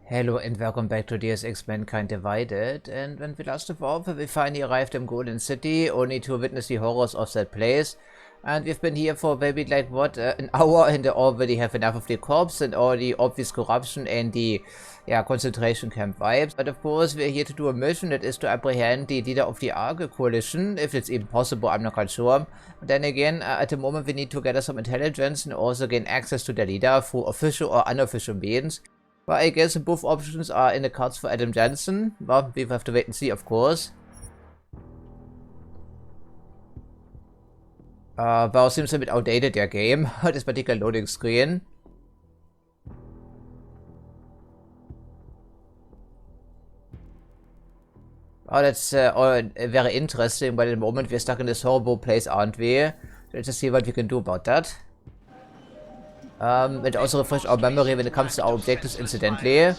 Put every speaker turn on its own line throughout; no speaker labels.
Hello and welcome back to Deus Ex Mankind Divided, and when we last evolved, we finally arrived in Golden City, only to witness the horrors of that place. And we've been here for maybe like, what, an hour, and already have enough of the corpse and all the obvious corruption and the, concentration camp vibes. But of course, we're here to do a mission that is to apprehend the leader of the Argo Coalition, if it's even possible, I'm not quite sure. But then again, at the moment we need to gather some intelligence and also gain access to the leader through official or unofficial means. Well, I guess both options are in the cards for Adam Jensen. Well, we have to wait and see, of course. Well, it seems a bit outdated, their game, this particular loading screen. Oh, that's all very interesting, but at the moment we're stuck in this horrible place, aren't we? Let's just see what we can do about that. And also refresh our memory when it comes to our objectives incidentally.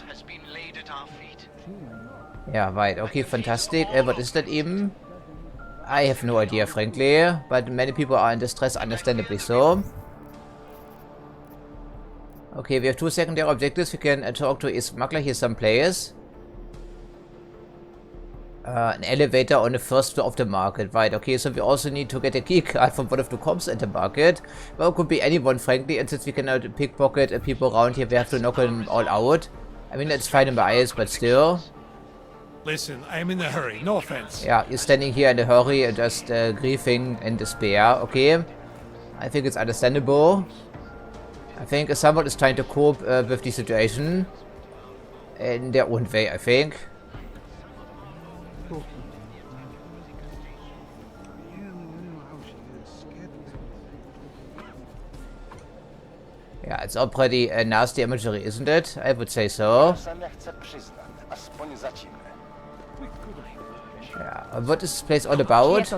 Yeah, right, okay, fantastic. What is that even? I have no idea, frankly, but many people are in distress, understandably so. Okay, we have 2 secondary objectives. We can talk to a smuggler here someplace. An elevator on the first floor of the market, right? Okay, so we also need to get a key card from one of the cops at the market. Well, it could be anyone, frankly, and since we cannot pickpocket people around here, we have to knock them all out. I mean, that's fine in my eyes, but still.
Listen, I'm in a hurry, no offense.
Yeah, you're standing here in a hurry and just grieving in despair, okay? I think it's understandable. I think someone is trying to cope with the situation in their own way, I think. Yeah, it's all pretty nasty imagery, isn't it? I would say so. Yeah, what is this place all about?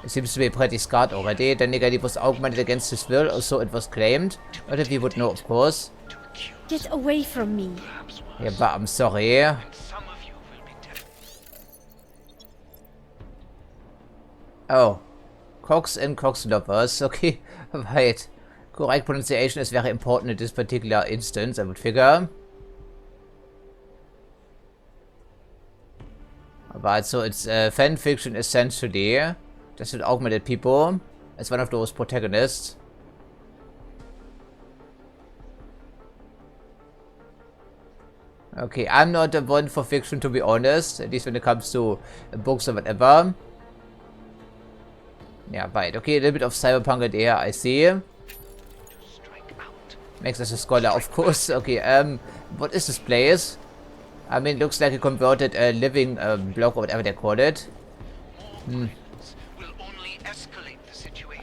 It seems to be pretty scarred already. Then again, it was augmented against his will, or so it was claimed. But if we would know, of course.
Get away from me.
Yeah, but I'm sorry. Oh. Cox and Cox lovers. Okay, right. Correct pronunciation is very important in this particular instance, I would figure. But so it's fan fiction essentially. Just with augmented people as one of those protagonists. Okay, I'm not the one for fiction, to be honest, at least when it comes to books or whatever. Yeah, right. Okay, a little bit of cyberpunk in there, I see. Makes us a scholar, of course. Okay, what is this place? I mean, it looks like a converted living block or whatever they call it.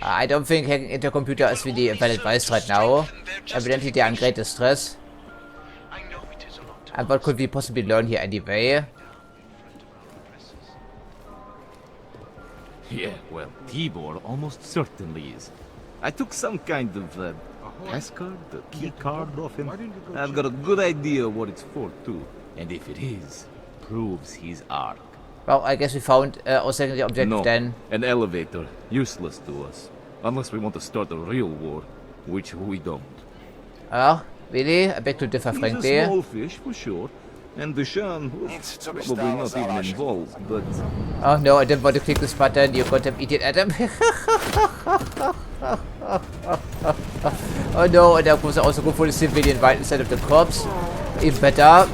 I don't think hacking into a computer is really a valid advice right now. Evidently they are in great distress. And what could we possibly learn here anyway?
Yeah, well, Tibor almost certainly is. I took some kind of passcard, the key card off him. I've got a good idea what it's for too. And if it is, proves he's Ark.
Well, I guess we found our secondary objective then.
An elevator. Useless to us. Unless we want to start a real war, which we don't.
Oh, really? I beg to differ, frankly.
He's a small fish, for sure. And Dushan was probably not even involved, but...
Oh no, I didn't want to click this button, you goddamn idiot, Adam. Oh no, and that was also go for the civilian right instead of the cops. Even better.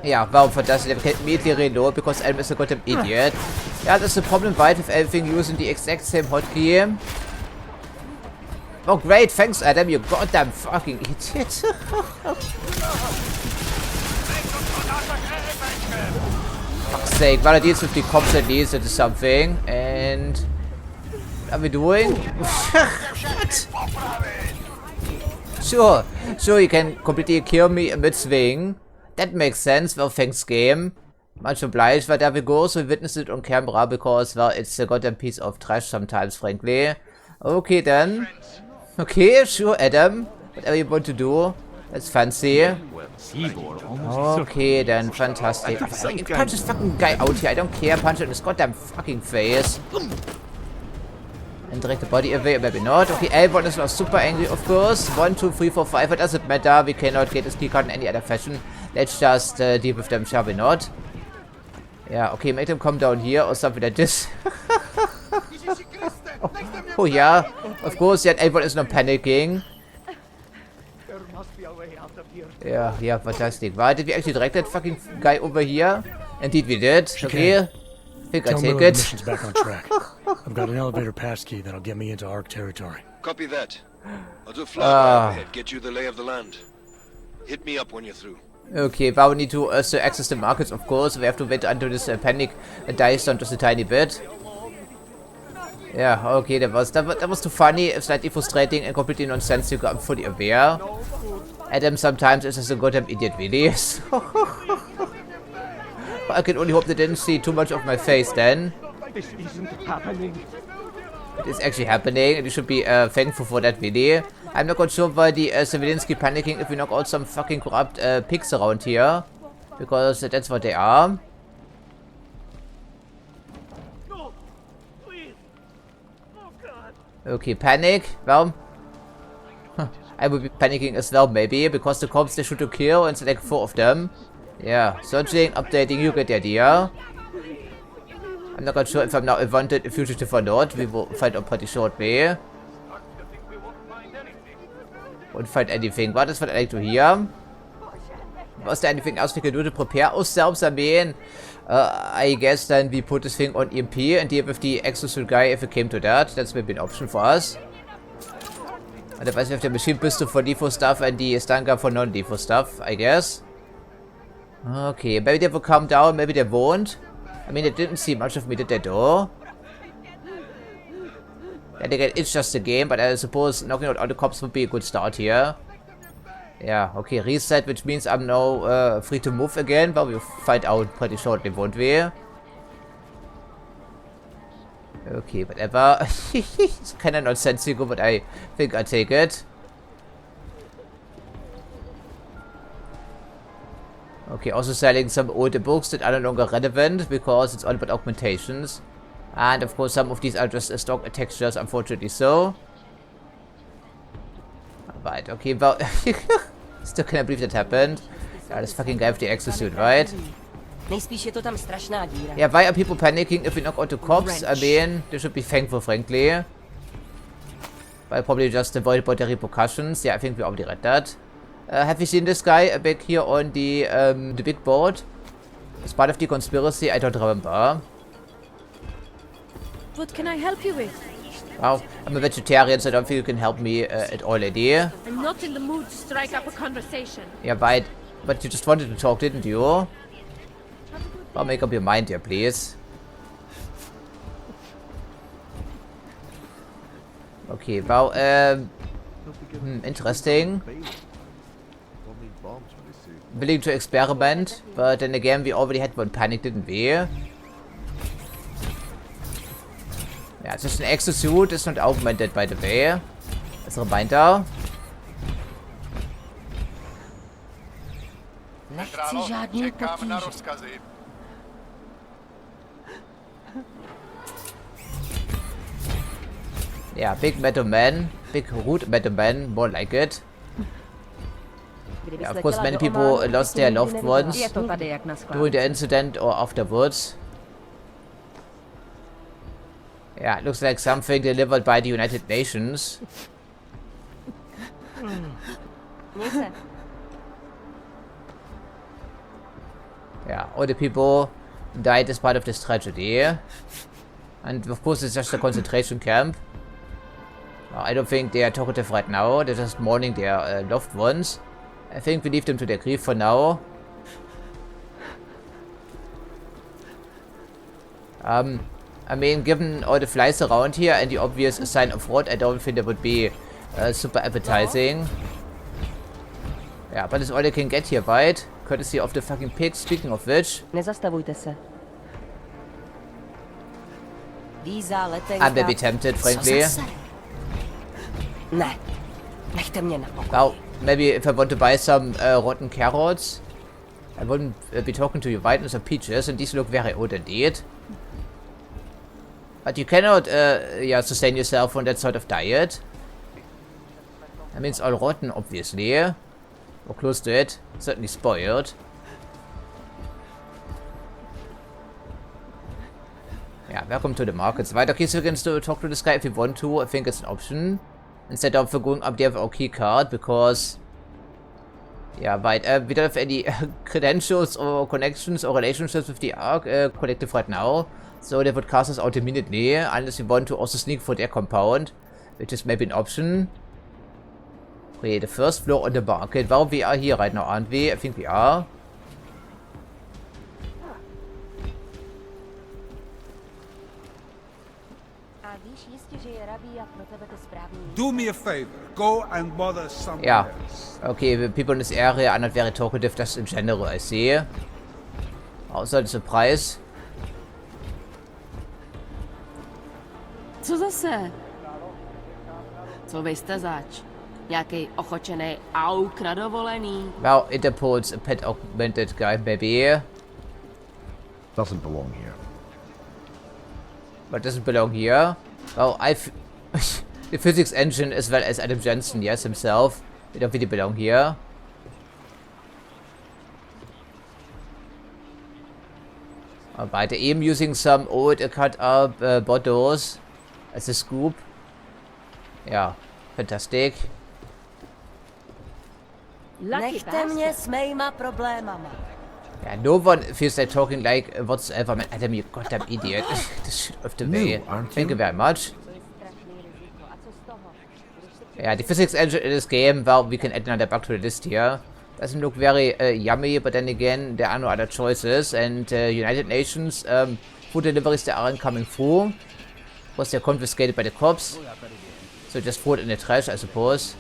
Yeah, warum fantastic, they can immediately reload because Adam is a goddamn idiot. Yeah, that's the problem, right, with everything using the exact same hotkey. Oh great, thanks Adam, you goddamn fucking idiot. Fuck's sake, while I deals with the cops at least, that is something. And... what are we doing? What? Sure, you can completely kill me mid-swing. That makes sense, well thanks game. Much obliged, but there we go, so we witnessed it on camera because, well, it's a goddamn piece of trash sometimes, frankly. Okay then. Okay, sure, Adam. Whatever you want to do. That's fancy.
Well, Seaboard almost
Okay, then fantastic. Punch this fucking guy out here. I don't care. Punch it in his goddamn fucking face. And direct the body away, maybe not. Okay, everyone is now super angry, of course. 1, 2, 3, 4, 5. It doesn't matter. We cannot get this keycard in any other fashion. Let's just deal with them, shall we not? Yeah, okay, make them come down here or something like this. Oh yeah, of course, yet everyone is now panicking. Yeah, fantastic. Why did we actually direct that fucking guy over here? Indeed we did. Okay. I think I take it.
Mission's back on track. I've got an elevator passkey that'll get me into ARC territory.
Copy that. I'll do a flyby ahead, get you the lay of the land. Hit me up when you're through.
Okay, but we need to also access the markets, of course. We have to wait until this panic dies down just a tiny bit. Yeah, okay, that was too funny, slightly frustrating and completely nonsensical. I'm fully aware. Adam sometimes is just a goddamn idiot, really. I can only hope they didn't see too much of my face then.
This isn't happening.
It is actually happening, and you should be thankful for that, really. I'm not quite sure why the civilians keep panicking if we knock out some fucking corrupt pigs around here. Because that's what they are.
No, please. Oh God.
Okay, panic. Well, I would be panicking as well, maybe, because the cops they shoot to kill and select 4 of them. Yeah, searching, updating, you get the idea. I'm not quite sure if I'm now a wanted fugitive or not. We will find out pretty shortly. Won't find anything. What is what I like to hear? Was there anything else we can do to prepare ourselves? I mean, I guess then we put this thing on EMP and deal with the exosuit guy if it came to that. That's maybe an option for us. Otherwise, we have the machine pistol for defo stuff and the stun gun for non-defo stuff, I guess. Okay, maybe they will calm down, maybe they won't. I mean, they didn't see much of me, did they, though? And again, it's just a game, but I suppose knocking out all the cops would be a good start here. Yeah, okay, reset, which means I'm now free to move again, but we'll find out pretty shortly, won't we? Okay, whatever. It's kinda nonsensical, but I think I'll take it. Okay, also selling some older books that are no longer relevant because it's all about augmentations. And of course some of these are just stock textures, unfortunately so. Right, okay, well, still can't believe that happened. Yeah, this fucking guy with the exosuit, right? Yeah, why are people panicking if we knock out the cops? I mean, they should be thankful, frankly. I'll probably just avoid about the repercussions. Yeah, I think we already read that. Have you seen this guy back here on the big board? As part of the conspiracy? I don't remember.
What can I help you with?
Wow, I'm a vegetarian, so I don't think you can help me at all, lady.
I'm not in the mood to strike up a conversation.
Yeah, but you just wanted to talk, didn't you? Well, make up your mind here, please. Okay, well, interesting. Willing to experiment, but then again, we already had one panic, didn't we? Yeah, it's just an exosuit, it's not augmented, by the way. As a reminder. Yeah, big metal man, big root metal man, more like it. Yeah, of course, many people lost their loved ones during the incident or afterwards. Yeah, it looks like something delivered by the United Nations. Yeah, all the people died as part of this tragedy. And of course, it's just a concentration camp. I don't think they are talkative right now. They're just mourning their loved ones. I think we leave them to their grief for now. I mean, given all the flies around here and the obvious sign of rot, I don't think that would be super appetizing. Yeah, but it's all they can get here, right? Courtesy of the fucking pigs, speaking of which. I may be tempted, frankly. Wow, maybe if I want to buy some rotten carrots, I wouldn't be talking to you whiteness or peaches, and these look very old indeed. But you cannot yeah, sustain yourself on that sort of diet. I mean, it's all rotten, obviously. Or close to it. Certainly spoiled. Yeah, welcome to the markets. Right, okay, so we can still talk to this guy if you want to. I think it's an option. Instead of going up there with our key card, because... Yeah, but we don't have any credentials or connections or relationships with the Ark collective right now. So they would cast us out immediately, unless we want to also sneak for their compound, which is maybe an option. Okay, the first floor on the market. Well, we are here right now, aren't we? I think we are.
Do me a favor. Go and bother someone
Yeah.
else.
Okay, the people in this area are not very talkative, just in general, I see. Also, the surprise.
Co zase? Co vy jste zač? Nějaký ochočený auk na dovolený?
Well, it imports a pet augmented guy, maybe.
Doesn't belong here.
But doesn't belong here. Well, the physics engine as well as Adam Jensen, yes, himself. They don't really belong here. Alright, I am using some old cut up bottles as a scoop. Yeah, fantastic.
Nechte mě s mýma problémama.
Yeah, no one feels like talking like whatsoever. Man, Adam, you goddamn idiot. This shit off the way. Thank you very much. Yeah, the physics engine in this game, well, we can add another bug to the list here. Doesn't look very yummy, but then again, there are no other choices. And United Nations food deliveries that aren't coming through. Of course, they're confiscated by the cops. So just throw it in the trash, I suppose.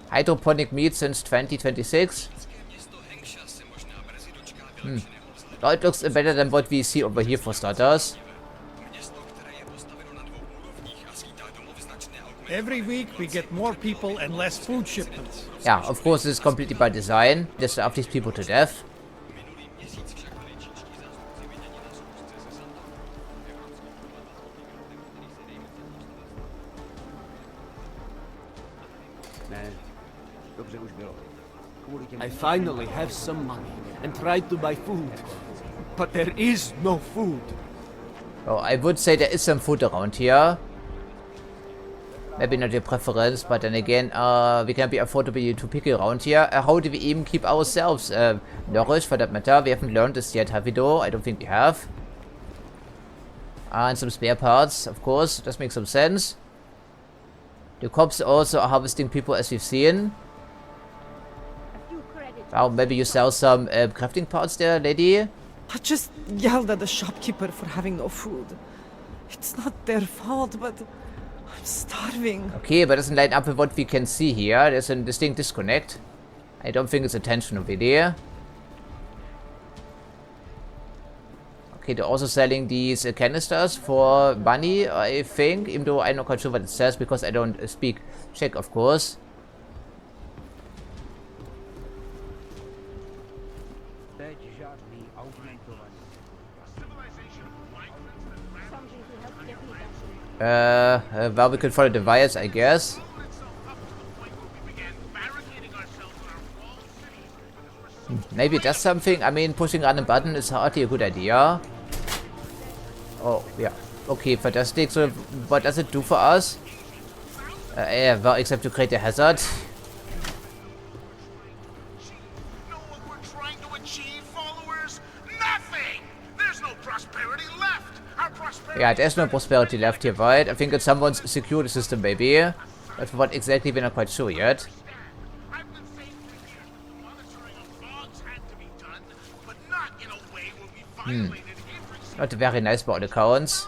Hydroponic meat since 2026. Well, it looks better than what we see over here for starters.
Every week we get more people and less food shipments.
Yeah, of course, this is completely by design. Just to starve these people to death.
I finally have some money and tried to buy food, but there is no food.
Oh, I would say there is some food around here. Maybe not your preference, but then again, we can be affordable to pick around here. How do we even keep ourselves nourished, for that matter? We haven't learned this yet, have we though? I don't think we have. And some spare parts, of course. Does make some sense. The cops also are harvesting people, as we've seen. Oh, maybe you sell some crafting parts there, lady?
I just yelled at the shopkeeper for having no food. It's not their fault, but I'm starving.
Okay, but it doesn't line up with what we can see here. There's a distinct disconnect. I don't think it's intentional, really. Okay, they're also selling these canisters for money, I think. Even though I'm not quite sure what it says, because I don't speak Czech, of course. Well, we could follow the wires, I guess. Maybe it does something. I mean, pushing on a button is hardly a good idea. Oh, yeah. Okay, fantastic. So, what does it do for us? Yeah, well, except to create a hazard. Yeah, there's no prosperity left here, right? I think it's someone's security system, maybe. But for what exactly, we're not quite sure yet. Not very nice by all accounts.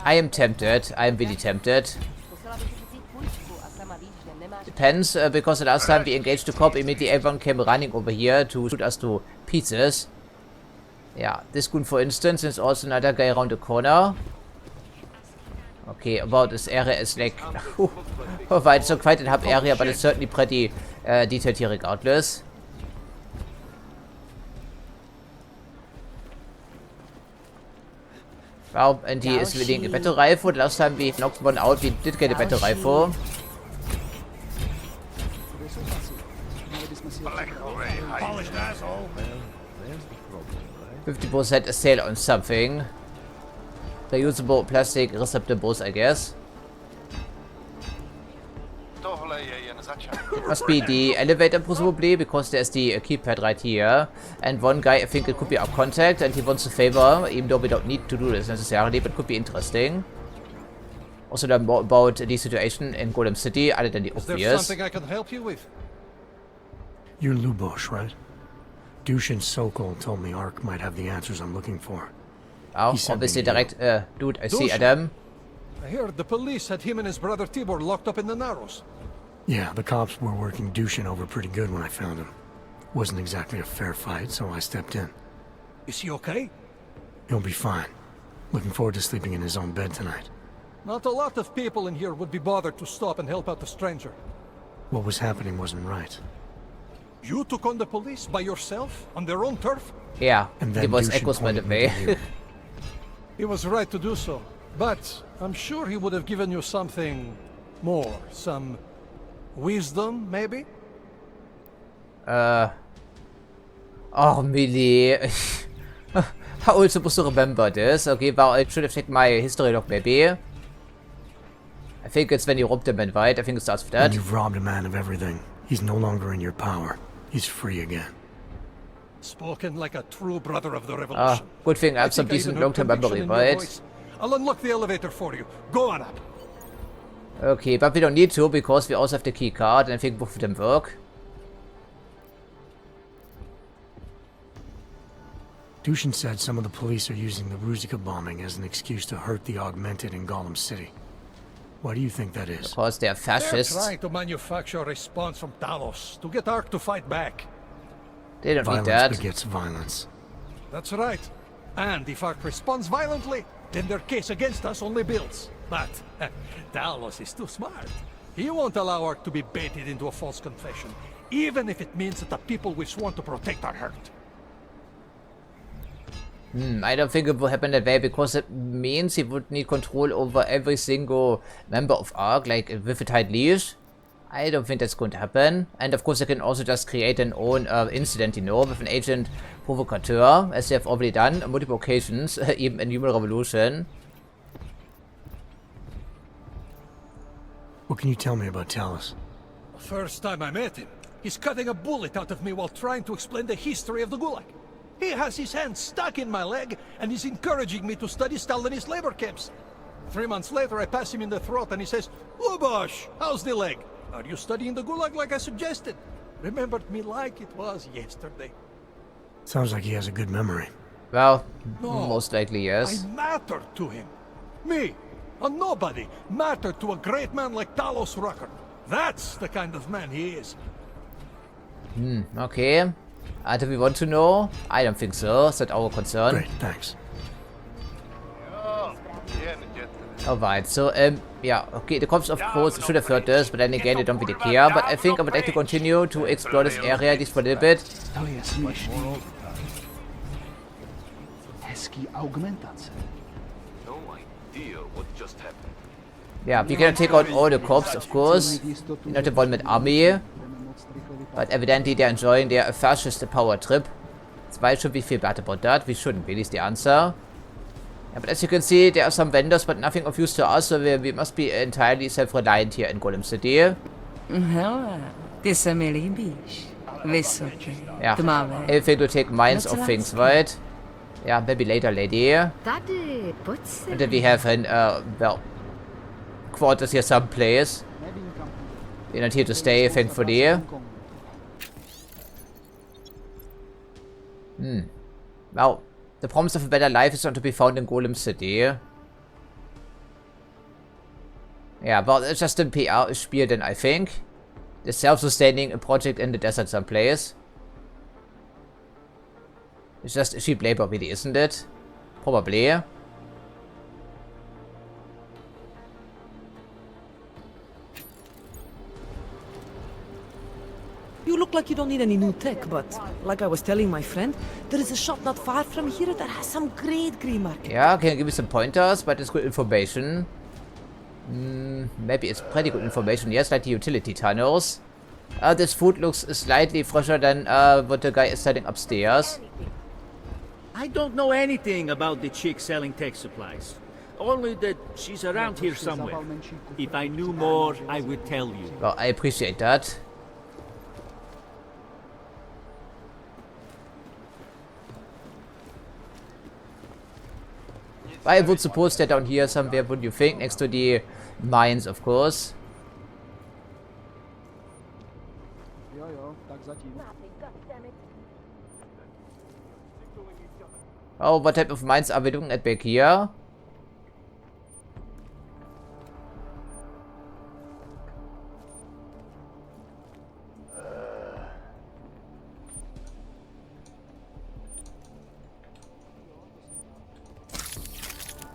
I am tempted. I am really tempted. tense because the last time we engaged the cop, immediately everyone came running over here to shoot us to pieces. Yeah, this goon, for instance, is also another guy around the corner. Okay, about this area is like... well, it's not quite a hub area, but it's certainly pretty detailed here regardless. Wow, and he is willing a battle rifle. The last time we knocked one out, we did get a battle rifle.
Polished asshole.
50% sale on something. Reusable plastic receptables, I guess. Must be the elevator presumably, because there's the keypad right here. And one guy, I think it could be our contact, and he wants a favor, even though we don't need to do this necessarily, but could be interesting. Also learn more about the situation in Golem City, other than the obvious.
Is there something I can help you with?
You're Lubosh, right? Douche and Sokol told me Ark might have the answers I'm looking for.
Oh, obviously direct, dude, I see Adam.
I heard the police had him and his brother Tibor locked up in the Narrows.
Yeah, the cops were working Dushin over pretty good when I found him. Wasn't exactly a fair fight, so I stepped in.
Is he okay?
He'll be fine. Looking forward to sleeping in his own bed tonight.
Not a lot of people in here would be bothered to stop and help out the stranger.
What was happening wasn't right.
You took on the police by yourself, on their own turf?
Yeah,
And
the
then
voice
Dushin
echoes by the
pointed me to
way.
you.
He was right to do so. But I'm sure he would have given you something more. Some wisdom, maybe?
Oh, Millie. How are you supposed to remember this? Okay, well, I should have checked my history log, maybe. I think it's when you robbed him, right? I think it starts with that.
When you've robbed a man of everything, he's no longer in your power. He's free again.
Spoken like a true brother of the revolution.
Good thing I have some
think
decent
even heard
long-term memory,
conviction in your
right?
voice. I'll unlock the elevator for you. Go on up.
Okay, but we don't need to, because we also have the key card, and I think both of them work.
Dushin said some of the police are using the Ruzika bombing as an excuse to hurt the Augmented in Golem City. Why do you think that is?
Because they are fascists.
They're trying to manufacture a response from Talos to get Ark to fight back.
They don't need
Violence
that.
begets violence.
That's right. And if Ark responds violently, then their case against us only builds. But Talos is too smart. He won't allow Ark to be baited into a false confession, even if it means that the people we sworn to protect are hurt.
I don't think it will happen that way, because it means he would need control over every single member of ARC, like with a tight leash. I don't think that's going to happen. And of course they can also just create an own incident, you know, with an agent provocateur, as they have already done on multiple occasions, even in Human Revolution.
What can you tell me about Talos?
The first time I met him, he's cutting a bullet out of me while trying to explain the history of the Gulag. He has his hand stuck in my leg, and he's encouraging me to study Stalinist labor camps. 3 months later, I pass him in the throat, and he says, "Lubosh, how's the leg? Are you studying the Gulag like I suggested?" Remembered me like it was yesterday.
Sounds like he has a good memory.
Well,
No,
most likely yes.
I mattered to him. Me, a nobody, mattered to a great man like Talos Rucker. That's the kind of man he is.
Okay. Do we want to know? I don't think so. It's not our concern.
Great, thanks.
Alright, so, yeah, okay, the cops of course should have heard this, but then again, they don't really care. But I think I would like to continue to explore this area at least for a little bit.
No idea what just happened.
Yeah, we cannot take out all the cops, of course. We're not involved with army. But evidently they're enjoying their fascist power trip. So why should we feel bad about that? We shouldn't really, is the answer. Yeah, but as you can see, there are some vendors, but nothing of use to us, so we must be entirely self-reliant here in Golem City. Yeah, everything to take minds of things, right? Yeah, maybe later, lady. And then we have an, well, quarters here someplace. We're not here to stay, thankfully. Well, the promise of a better life is not to be found in Golem City. Yeah, well, it's just a PR spiel then, I think. The self-sustaining project in the desert someplace. It's just cheap labor, really, isn't it? Probably.
You look like you don't need any new tech, but like I was telling my friend, there is a shop not far from here that has some great green market.
Yeah, can you give me some pointers? But it's good information. Maybe it's pretty good information. Yes, like the utility tunnels. This food looks slightly fresher than what the guy is selling upstairs.
I don't know anything about the chick selling tech supplies. Only that she's around here somewhere. If I knew more, I would tell you.
Well, I appreciate that. I would suppose they're down here somewhere, would you think? Next to the mines, of course. Oh, what type of mines are we looking at back here?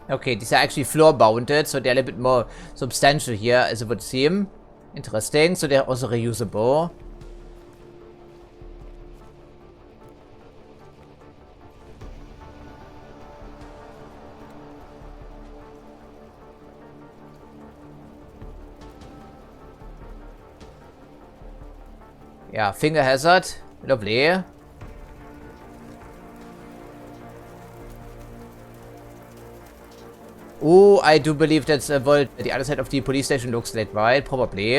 Okay, these are actually floor mounted, so they're a little bit more substantial here, as it would seem. Interesting, so they're also reusable. Yeah, finger hazard, lovely. Oh, I do believe that's what the other side of the police station looks like, right? Probably.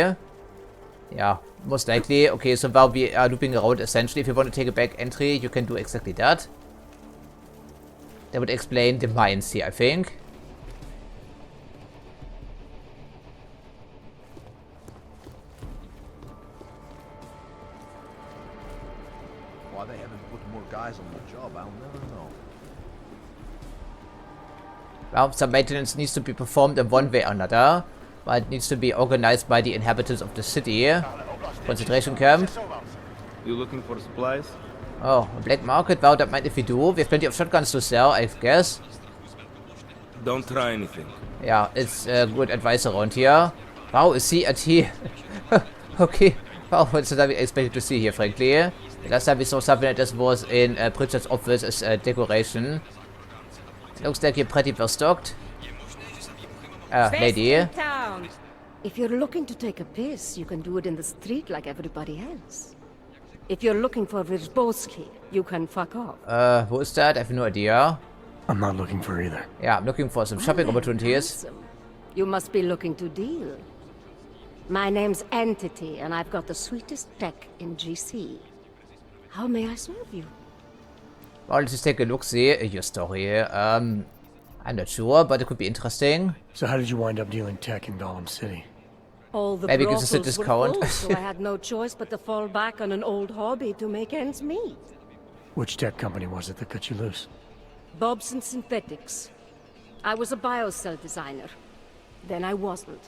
Yeah, most likely. Okay, so while we are looping around, essentially, if you want to take a back entry, you can do exactly that. That would explain the mines here, I think.
Why they haven't put more guys on the job, I'll never know.
Well, some maintenance needs to be performed in one way or another, but it needs to be organized by the inhabitants of the city. Concentration camp.
You looking for supplies?
Oh, a black market? Well, that might if we do. We have plenty of shotguns to sell, I guess.
Don't try anything.
Yeah, it's good advice around here. Wow, is he at he? Okay. Wow, what's that we expected to see here, frankly? The last time we saw something like this was in Pritchard's office as decoration. Looks like you're pretty well stocked. Lady.
If you're looking to take a piss, you can do it in the street like everybody else. If you're looking for Virzbowski, you can fuck off.
Who is that? I have no idea.
I'm not looking for either.
Yeah, I'm looking for some shopping opportunities.
Handsome. You must be looking to deal. My name's Entity, and I've got the sweetest tech in GC. How may I serve you?
Well, let's just take a look-see at your story. I'm not sure, but it could be interesting.
So how did you wind up dealing tech in Gollum City?
All the
Maybe gives us a discount.
Full, so I had no choice but to fall back on an old hobby to make ends meet.
Which tech company was it that cut you loose?
Bobson Synthetics. I was a biocell designer. Then I wasn't.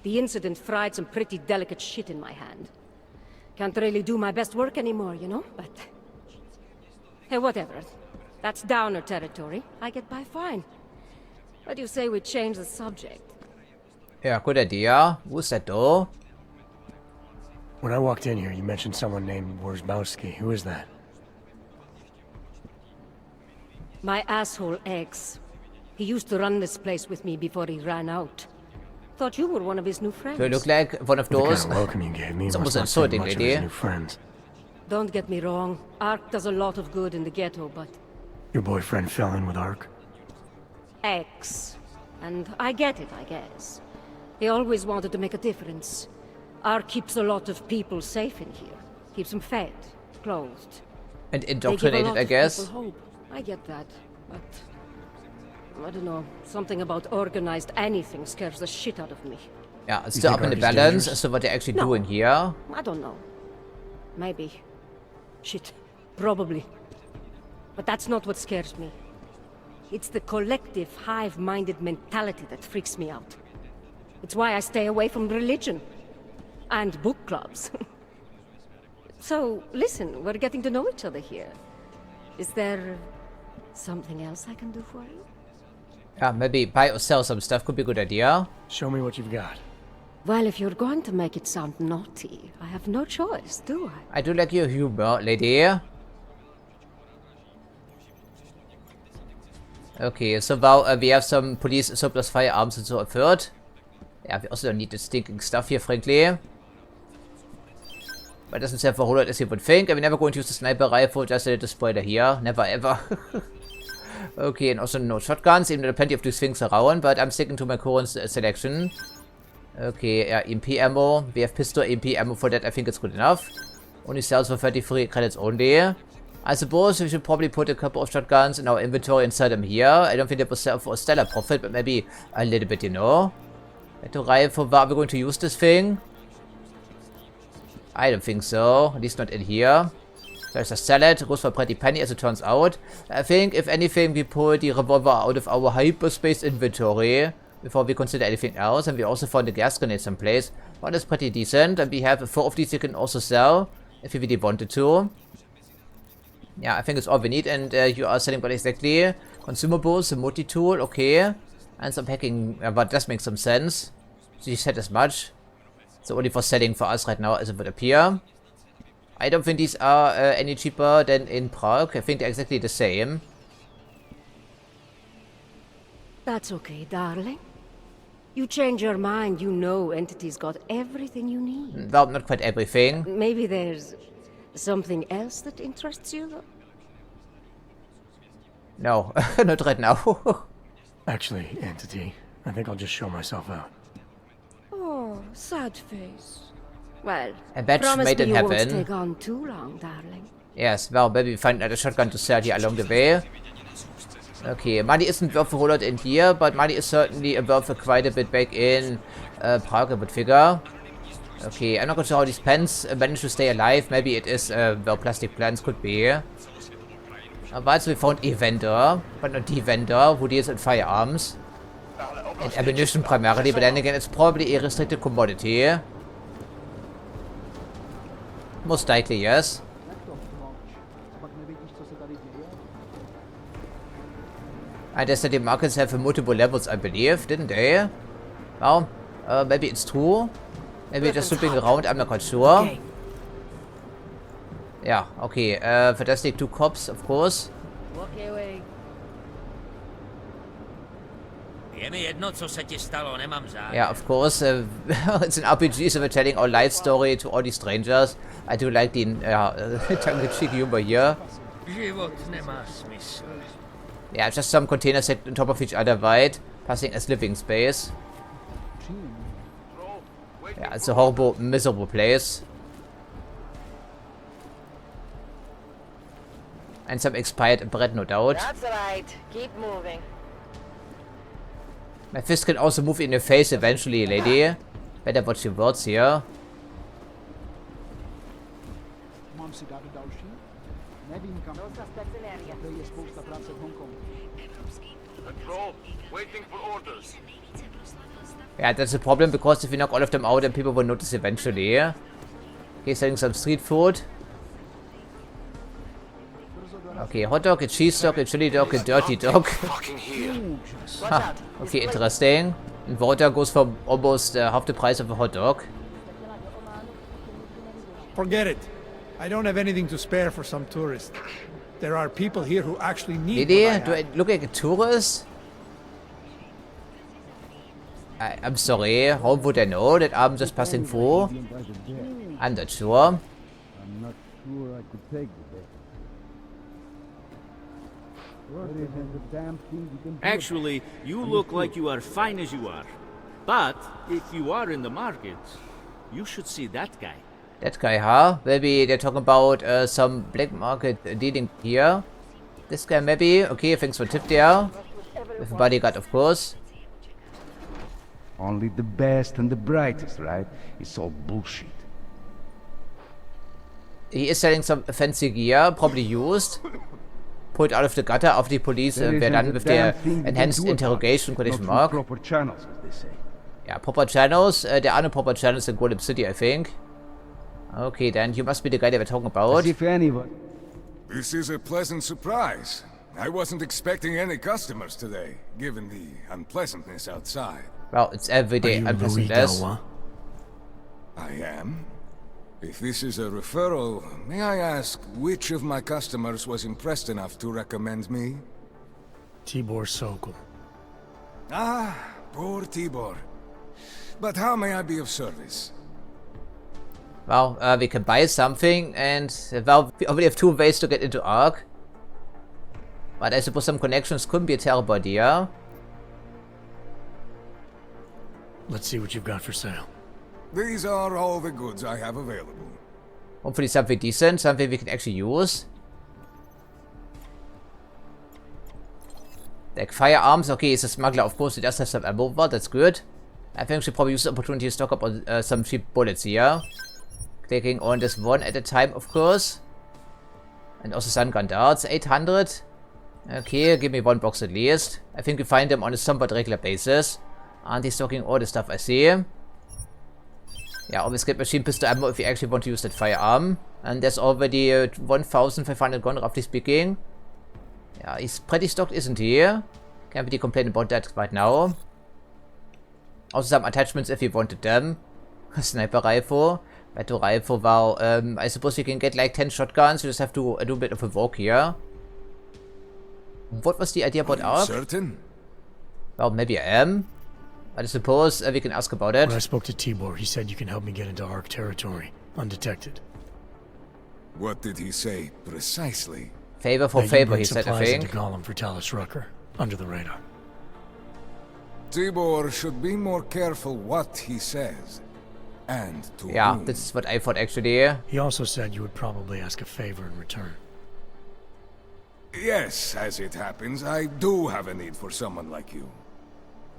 The incident fried some pretty delicate shit in my hand. Can't really do my best work anymore, you know, but... Hey, whatever. That's downer territory. I get by fine. What do you say we change the subject?
Yeah, good idea. Who's that though?
When I walked in here, you mentioned someone named Wirzbowski. Who is that?
My asshole ex. He used to run this place with me before he ran out. Thought you were one of his new friends.
Do you look like one of those?
The kind of welcome you gave me
It's
must
almost
not think
insulting,
much of
lady.
his new friends.
Don't get me wrong. Ark does a lot of good in the ghetto, but...
Your boyfriend fell in with Ark?
Ex. And I get it, I guess. He always wanted to make a difference. Ark keeps a lot of people safe in here. Keeps them fed, clothed.
And
They give a
indoctrinated,
lot
I
of
guess.
people hope. I get that, but... I don't know. Something about organized anything scares the shit out of me.
Yeah, it's
You
still
think
up in the
Ark is
balance
dangerous?
as to what they're actually
No.
doing here.
I don't know. Maybe. Shit. Probably. But that's not what scares me. It's the collective, hive-minded mentality that freaks me out. It's why I stay away from religion. And book clubs. So, listen, we're getting to know each other here. Is there something else I can do for you?
Yeah, maybe buy or sell some stuff could be a good idea.
Show me what you've got.
Well, if you're going to make it sound naughty, I have no choice, do I?
I do like your humor, lady. Okay, so now we have some police surplus firearms and so on third. Yeah, we also don't need the stinking stuff here, frankly. But doesn't have a whole lot as you would think. And we're never going to use the sniper rifle, just a little spoiler here. Never ever. Okay, and also no shotguns, even though there are plenty of these things around, but I'm sticking to my current selection. Okay, yeah, EMP ammo. We have pistol EMP ammo for that, I think it's good enough. Only sells for 33 credits only. I suppose we should probably put a couple of shotguns in our inventory and sell them here. I don't think that will sell for a stellar profit, but maybe a little bit, you know. Battle rifle, are we going to use this thing? I don't think so, at least not in here. So let's just sell it, goes for a pretty penny as it turns out. I think, if anything, we pull the revolver out of our hyperspace inventory before we consider anything else. And we also found a gas grenade someplace. One is pretty decent, and we have 4 of these you can also sell, if you really wanted to. Yeah, I think it's all we need, and you are selling what exactly? Consumables, a multi-tool, okay. And some hacking, but does make some sense. So you said as much. So only for selling for us right now, as it would appear. I don't think these are any cheaper than in Prague. I think they're exactly the same.
That's okay, darling. You change your mind, you know Entity's got everything you need.
Well, not quite everything.
Maybe there's something else that interests you, though?
No, not right now.
Actually, Entity, I think I'll just show myself out.
Oh, sad face.
Well,
A match
promise
made
me
in
you
heaven.
won't take on too long, darling.
Yes, well, maybe we find another shotgun to sell here along the way. Okay, money isn't worth a whole lot in here, but money is certainly worth quite a bit back in Prague, I would figure. Okay, I'm not quite sure how these pens manage to stay alive. Maybe it is well, plastic plants could be. But so we found a vendor, but not the vendor who deals in firearms. And ammunition primarily, but then again, it's probably a restricted commodity. Most likely, yes. And they said the markets have multiple levels, I believe, didn't they? Well, maybe it's true. Maybe just slipping around, I'm not quite sure.
Okay.
Yeah, okay. Fantastic 2 cops, of course. Yeah, of course. It's an RPG, so we're telling our life story to all these strangers. I do like the tongue-in-cheek humor here. Yeah, just some containers set on top of each other wide, passing as living space. Yeah, it's a horrible, miserable place. And some expired bread, no doubt.
That's right. Keep moving.
My fist can also move in your face eventually, lady. Better watch your words here.
Control, waiting for orders.
Yeah, that's a problem, because if we knock all of them out, then people will notice eventually. Okay, selling some street food. Okay, hot dog, a cheese dog, a chili dog, a dirty dog. Huh, okay, interesting. And water goes for almost half the price of a hot dog.
Forget it. I don't have anything to spare for some tourists. There are people here who actually need
Lady,
what I
do I
have.
look like a tourist? I'm sorry, how would I know that I'm just passing through? I'm not sure.
I'm not sure I could take the bait.
Actually, you look like you are fine as you are. But if you are in the market, you should see that guy.
That guy, huh? Maybe they're talking about some black market dealing here. This guy, maybe. Okay, thanks for tip there. With a bodyguard, of course.
Only the best and the brightest, right? It's all bullshit.
He is selling some fancy gear, probably used. Pulled out of the gutter after the police were done with their enhanced interrogation, quotation mark.
Proper channels, as they say.
Yeah, proper channels. There are no proper channels in Golem City, I think. Okay, then you must be the guy they were talking about.
As if anyone.
This is a pleasant surprise. I wasn't expecting any customers today, given the unpleasantness outside.
Well, it's everyday unpleasantness.
I am. If this is a referral, may I ask which of my customers was impressed enough to recommend me?
Tibor Sokol.
Ah, poor Tibor. But how may I be of service?
Well, we can buy something, and well, we already have 2 ways to get into Ark. But I suppose some connections couldn't be a terrible idea.
Let's see what you've got for sale.
These are all the goods I have available.
Hopefully something decent, something we can actually use. Like firearms, okay, it's a smuggler, of course, he does have some ammo, but that's good. I think we should probably use the opportunity to stock up on some cheap bullets here. Clicking on this one at a time, of course. And also stun gun darts, 800. Okay, give me 1 box at least. I think we find them on a somewhat regular basis. Anti-stocking, all the stuff I see. Yeah, always get machine pistol ammo if you actually want to use that firearm. And there's already 1,500 gone, roughly speaking. Yeah, he's pretty stocked, isn't he? Can't really complain about that right now. Also some attachments if you wanted them. A sniper rifle. Battle rifle, wow. I suppose you can get like 10 shotguns. You just have to do a bit of a walk here. What was the idea about Ark?
Certain?
Well, maybe I am. But I suppose we can ask about it.
When I spoke to Tibor, he said you can help me get into Ark territory, undetected.
What did he say, precisely?
Favor for favor, he said, I think.
Into Golem for Talos Rucker, under the radar.
Tibor should be more careful what he says. And to
whom. This is what I thought, actually.
He also said you would probably ask a favor in return.
Yes, as it happens, I do have a need for someone like you.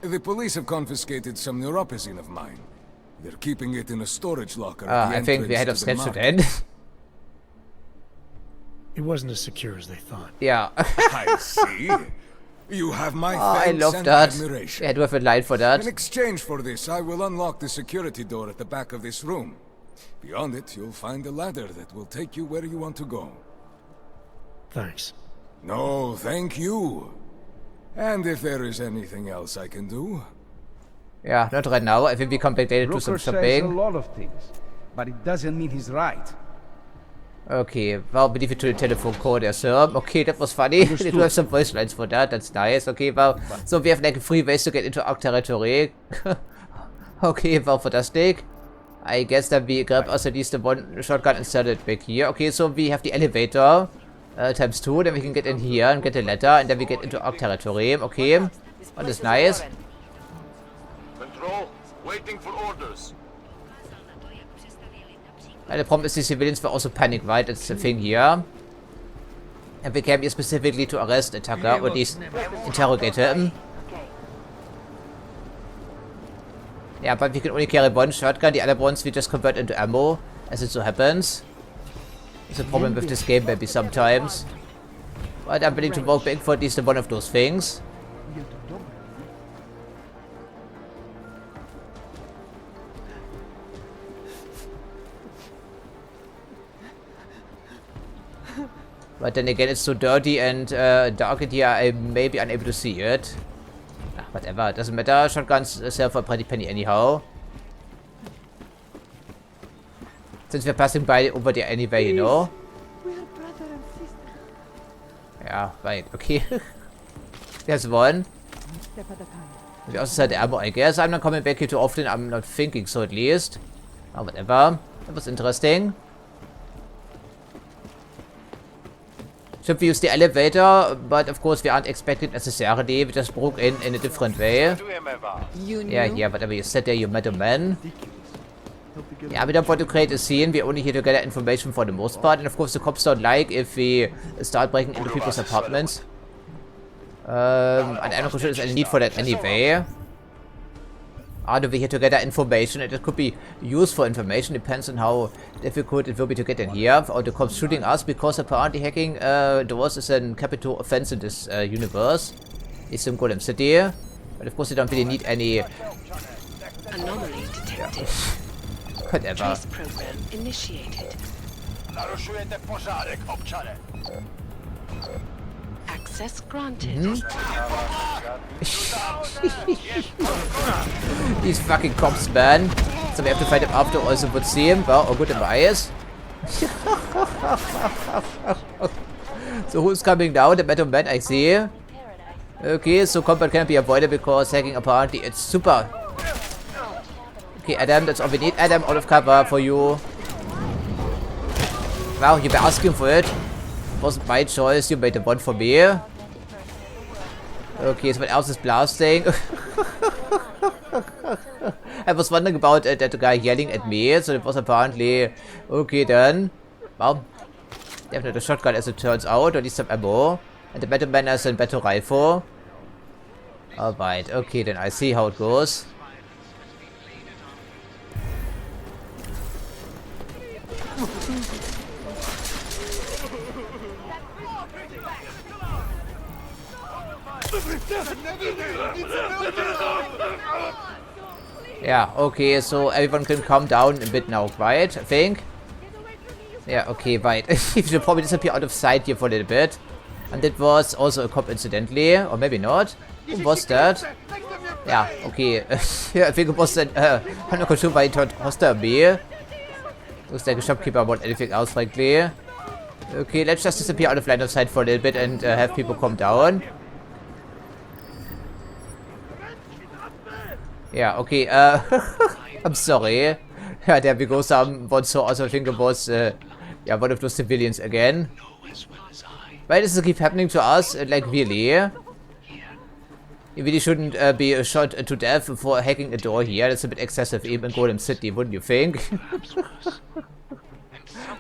The police have confiscated some neuropozyne of mine. They're keeping it in a storage locker at the
I think we had a sketch to end.
It wasn't as secure as they thought.
Yeah.
I see. You have my thanks
I love
and
that.
admiration.
Yeah, do have a line for that.
In exchange for this, I will unlock the security door at the back of this room. Beyond it, you'll find a ladder that will take you where you want to go.
Thanks.
No, thank you. And if there is anything else I can do...
Yeah, not right now. I think we come back later to some shopping.
Says a lot of things, but it doesn't mean he's right.
Okay, well, believe it to the telephone call there, sir. Okay, that was funny. They do have some voice lines for that. That's nice. Okay, well, so we have like 3 ways to get into Ark territory. Okay, well, fantastic. I guess that we grab us at least the 1 shotgun and sell it back here. Okay, so we have the elevator times 2. Then we can get in here and get a ladder, and then we get into Ark territory. Okay, that is nice.
Control, waiting for orders.
The problem is the civilians were also panic, right? That's the thing here. And we came here specifically to arrest the attacker, or at least interrogate him. Yeah, but we can only carry 1 shotgun. The other ones we just convert into ammo, as it so happens. There's a problem with this game maybe sometimes. But I'm willing to walk back for at least one of those things. But then again, it's so dirty and dark in here, I may be unable to see it. Whatever, it doesn't matter. Shotguns sell for a pretty penny anyhow. Since we're passing by over there anyway, you know. Yeah, right, okay. There's one. We also said ammo, I guess. I'm not coming back here too often, I'm not thinking so at least. Oh, whatever. That was interesting. Should we use the elevator? But of course we aren't expected necessarily. We just broke in a different way. Yeah, whatever you said there, you madman. Yeah, we don't want to create a scene. We're only here to gather information for the most part. And of course the cops don't like if we start breaking into people's apartments. And I'm not sure there's any need for that anyway. Are we here to gather information? And it could be useful information, depends on how difficult it will be to get in here. Or the cops shooting us, because apparently hacking doors is a capital offense in this universe. It's in Golem City. But of course we don't really need any
Anomaly detected.
Whatever.
Trace program initiated. Access granted.
These fucking cops, man. So we have to fight them after also would see him. Well, oh good advice. So who's coming down? The Metal Man, I see. Okay, so combat can't be avoided because hacking apparently it's super. Okay, Adam, that's all we need. Adam, out of cover for you. Wow, you were asking for it. It wasn't my choice, you made the one for me. Okay, someone else is blasting. I was wondering about that guy yelling at me, so it was apparently... Okay then. Well, definitely a shotgun as it turns out, or at least some ammo. And the Metal Man has a better rifle. Alright, okay then I see how it goes. Yeah, okay, so everyone can calm down a bit now, right? I think. Yeah, okay, right. You should probably disappear out of sight here for a little bit. And that was also a cop incidentally, or maybe not. Who was that? Yeah, okay. Yeah, I think it was that, I'm not sure why he turned hostile me. Looks like a shopkeeper about anything else, frankly. Okay, let's just disappear out of line of sight for a little bit and have people calm down. Yeah, okay, I'm sorry. Yeah, there we go, someone saw also, I think it was, yeah, one of those civilians again. Why does this keep happening to us? Like, really? You really shouldn't be shot to death for hacking a door here. That's a bit excessive, even in Golem City, wouldn't you think?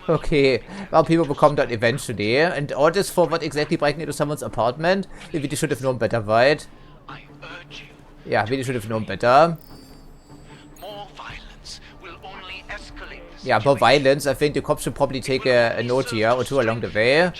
Okay, well, people will calm down eventually. And all this for what exactly? Breaking into someone's apartment? You really should have known better, right? Yeah, really should have known better. Yeah, more violence. I think the cops should probably take a note here or two along the way.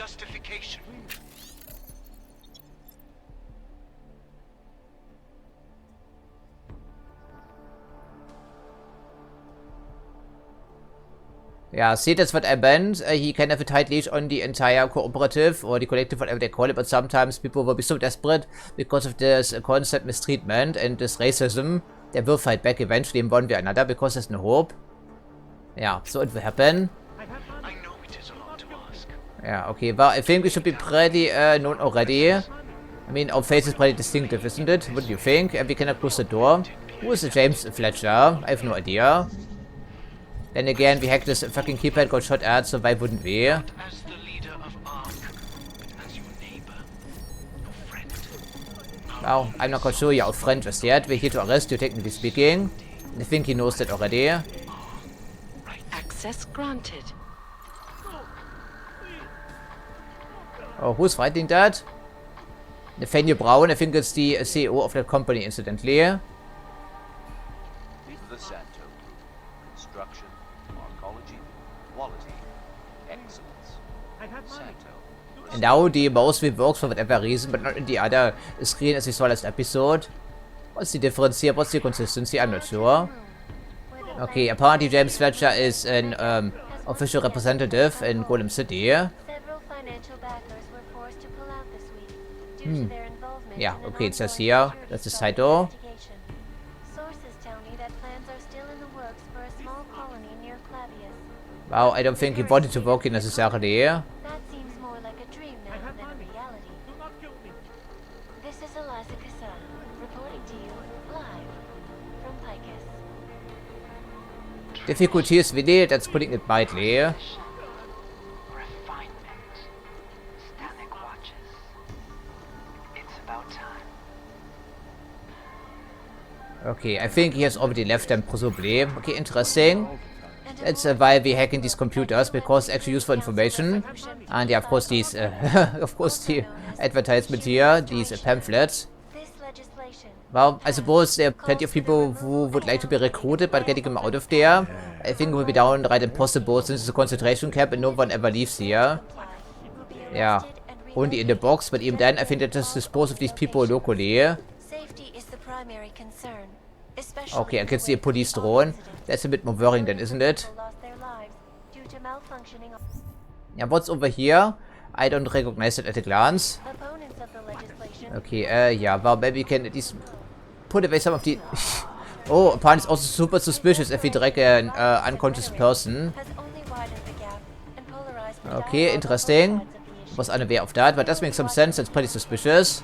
Yeah, see, that's what I meant. He can have a tight leash on the entire cooperative or the collective, whatever they call it, but sometimes people will be so desperate because of this constant mistreatment and this racism. They will fight back eventually in one way or another because there's no hope. Yeah, so it will happen. Yeah, okay, well, I think we should be pretty known already. I mean, our face is pretty distinctive, isn't it? What do you think? And we cannot close the door. Who is James Fletcher? I have no idea. Then again, we hacked this fucking keypad, got shot at, so why wouldn't we? Wow, I'm not quite sure you're our friend just yet. We're here to arrest you, technically speaking. I think he knows that already.
Access granted.
Oh, who's fighting that? Nathaniel Brown, I think it's the CEO of that company, incidentally.
The Santo Group. Construction, arcology, quality, excellence. Santo.
And now the mouse will work for whatever reason, but not in the other screen as we saw last episode. What's the difference here? What's the consistency? I'm not sure. Okay, apparently James Fletcher is an official representative in Golem City.
Several financial backers were forced to pull out this week due to their involvement.
Yeah, okay, it says here. That's the title.
Sources tell me that plans are still in the works for a small colony near Clavius.
Wow, I don't think he wanted to work in necessarily.
That seems more like a dream now than a reality. This is Eliza Kassan, reporting to you live from Picus.
Difficulty is really, that's putting it mildly. Okay, I think he has already left them, possibly. Okay, interesting. That's why we hacking these computers, because it's actually useful information. And yeah, of course, these, of course, the advertisement here, these pamphlets. Well, I suppose there are plenty of people who would like to be recruited, but getting them out of there, I think it will be downright impossible since it's a concentration camp and no one ever leaves here. Yeah, only in the box, but even then, I think that just dispose of these people locally.
Safety is the primary concern. especially
Okay, I can see a police drone. That's a bit more worrying then, isn't it?
lost their lives due to malfunctioning.
Yeah, what's over here? I don't recognize it at a glance.
Opponents of the legislation.
Okay, yeah, well, maybe we can at least put away some of the... Oh, apparently it's also super suspicious if we drag an unconscious person.
Has only widened the gap and polarized the
Okay, interesting. Was unaware of that, but that makes some sense. That's pretty suspicious.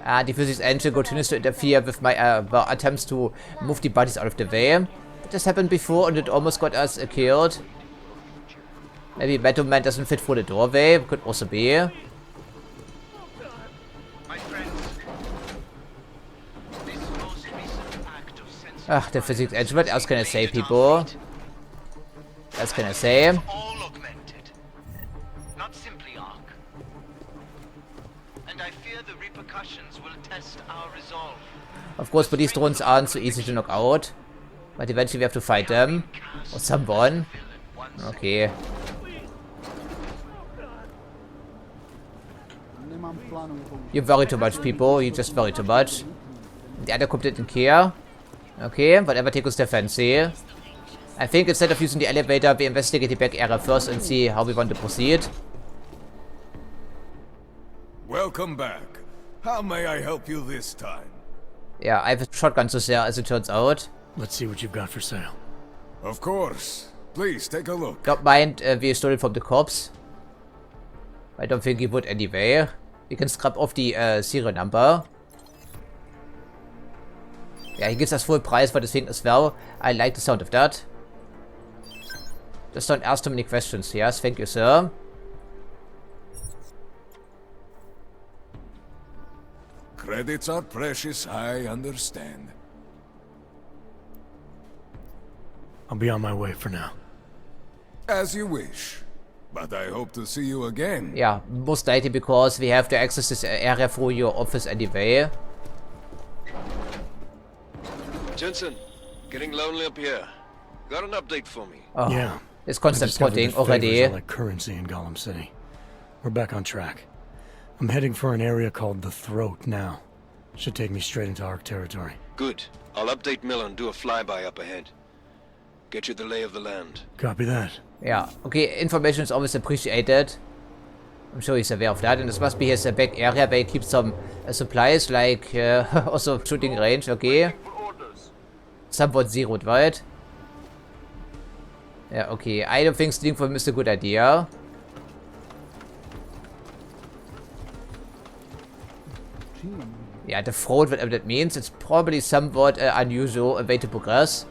The physics engine continues to interfere with my attempts to move the bodies out of the way. This happened before and it almost got us killed. Maybe Metal Man doesn't fit through the doorway. Could also be. Ah, the physics engine. What else can I say, people? What else can I say?
All augmented, not simply arc. And I fear the repercussions will test our resolve.
Of course, police drones aren't so easy to knock out. But eventually we have to fight them. Or someone. Okay. You worry too much, people. You just worry too much. The other cop didn't care. Okay, whatever tickles their fancy. I think instead of using the elevator, we investigate the back area first and see how we want to proceed.
Welcome back. How may I help you this time?
Yeah, I have a shotgun to sell, as it turns out.
Let's see what you've got for sale.
Of course. Please, take a look.
Don't mind we stole it from the cops. I don't think he would anyway. We can scrap off the serial number. Yeah, he gives us full price for the thing as well. I like the sound of that. Just don't ask too many questions. Yes, thank you, sir.
Credits are precious, I understand.
I'll be on my way for now.
As you wish. But I hope to see you again.
Yeah, most likely because we have to access this area through your office anyway.
Jensen, getting lonely up here. Got an update for me?
Oh,
yeah.
It's constant spotting already.
Are like currency in Gollum City. We're back on track. I'm heading for an area called the Throat now. Should take me straight into Ark territory.
Good. I'll update Miller and do a flyby up ahead. Get you the lay of the land.
Copy that.
Yeah, okay, information is always appreciated. I'm sure he's aware of that, and this must be his back area where he keeps some supplies, like also shooting range, okay. Somewhat zeroed, right? Yeah, okay, I don't think stealing from him is a good idea. Yeah, the fraud, whatever that means, it's probably somewhat unusual way to progress.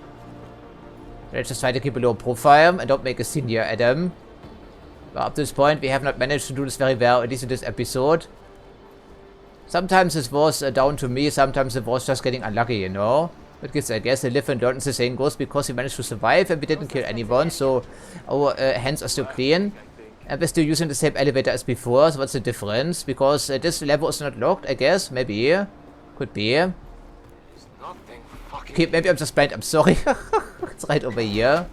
Let's just try to keep a low profile and don't make a scene here, Adam. But up to this point, we have not managed to do this very well, at least in this episode. Sometimes it was down to me, sometimes it was just getting unlucky, you know. But I guess the live and learn, as the saying goes, because we managed to survive and we didn't kill anyone, so our hands are still clean. And we're still using the same elevator as before, so what's the difference? Because this level is not locked, I guess, maybe. Could be. Okay, maybe I'm just blind, I'm sorry. It's right over here.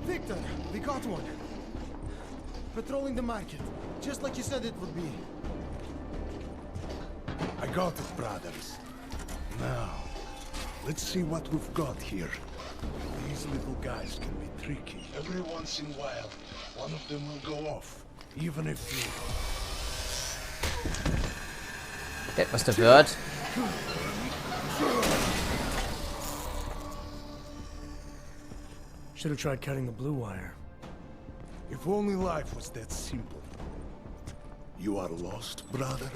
Victor, we got one. Patrolling the market, just like you said it would be.
I got it, brothers. Now, let's see what we've got here. These little guys can be tricky. Every once in a while, one of them will go off, even if you...
That must have hurt.
Should have tried cutting the blue wire.
If only life was that simple. You are lost, brother?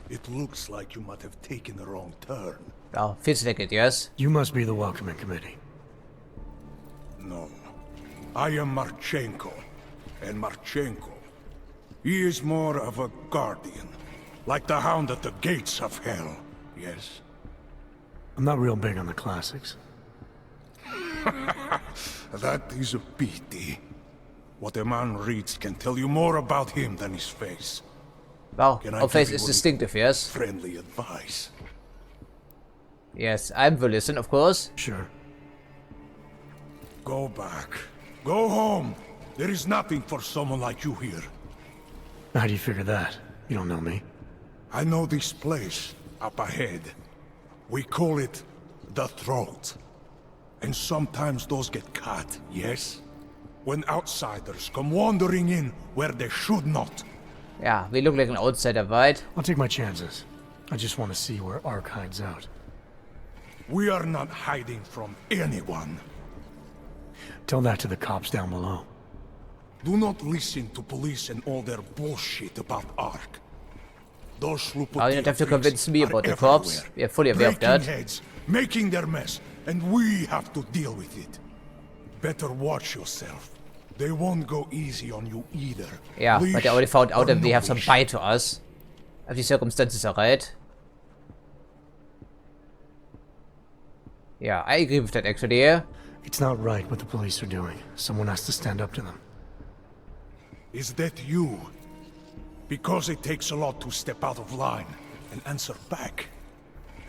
It looks like you might have taken the wrong turn.
Oh, feels like it, yes.
You must be the welcoming committee.
No. I am Marchenko. And Marchenko, he is more of a guardian. Like the hound at the gates of hell, yes?
I'm not real big on the classics.
That is a pity. What a man reads can tell you more about him than his face.
Wow, our face is distinctive, yes?
Friendly advice.
Yes, I will listen, of course.
Sure.
Go back. Go home. There is nothing for someone like you here.
How do you figure that? You don't know me.
I know this place. Up ahead. We call it the throat. And sometimes those get cut, yes? When outsiders come wandering in where they should not.
Yeah, we look like an outsider, right?
I'll take my chances. I just want to see where Ark hides out.
We are not hiding from anyone.
Tell that to the cops down below.
Do not listen to police and all their bullshit about Ark. Those
Oh, you don't have to convince me about the cops. We are fully aware of
breaking
that.
heads, making their mess, and we have to deal with it. Better watch yourself. They won't go easy on you either.
Yeah, but they already found out that they have some
leash.
bite to us. If the circumstances are right. Yeah, I agree with that actually.
It's not right what the police are doing. Someone has to stand up to them.
Is that you? Because it takes a lot to step out of line and answer back.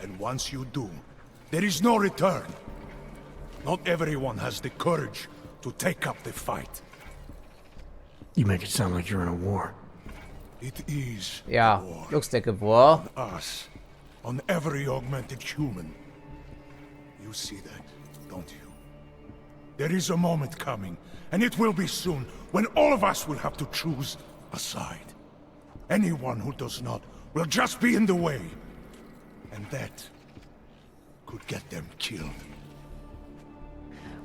And once you do, there is no return. Not everyone has the courage to take up the fight.
You make it sound like you're in a war.
It is
Yeah,
a war.
looks like a war.
On us. On every augmented human. You see that, don't you? There is a moment coming, and it will be soon, when all of us will have to choose a side. Anyone who does not will just be in the way. And that could get them killed.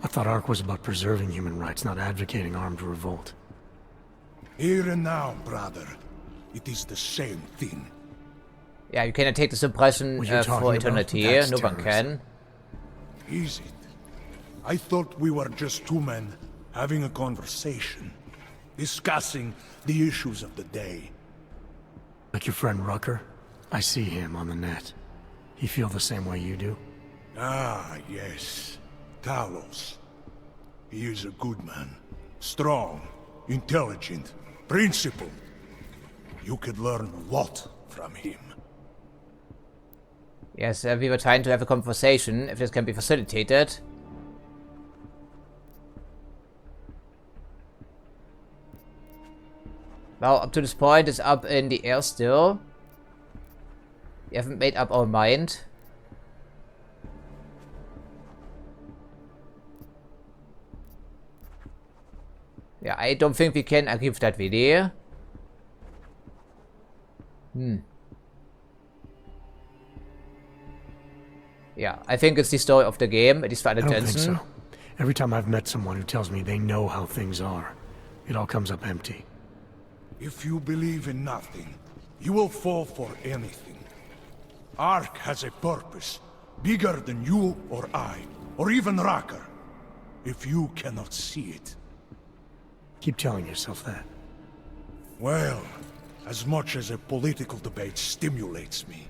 I thought Ark was about preserving human rights, not advocating armed revolt.
Here and now, brother. It is the same thing.
Yeah, you cannot take this impression
What you're talking
for
about,
eternity.
that's
No one can.
Is it? I thought we were just two men having a conversation, discussing the issues of the day.
Like your friend Rucker? I see him on the net. He feel the same way you do?
Ah, yes. Talos. He is a good man. Strong, intelligent, principled. You could learn a lot from him.
Yes, we were trying to have a conversation, if this can be facilitated. Well, up to this point, it's up in the air still. We haven't made up our mind. Yeah, I don't think we can agree with that video. Yeah, I think it's the story of the game. It is for Adam Jensen.
I don't think so. Every time I've met someone who tells me they know how things are, it all comes up empty.
If you believe in nothing, you will fall for anything. Ark has a purpose, bigger than you or I, or even Rucker. If you cannot see it.
Keep telling yourself that.
Well, as much as a political debate stimulates me,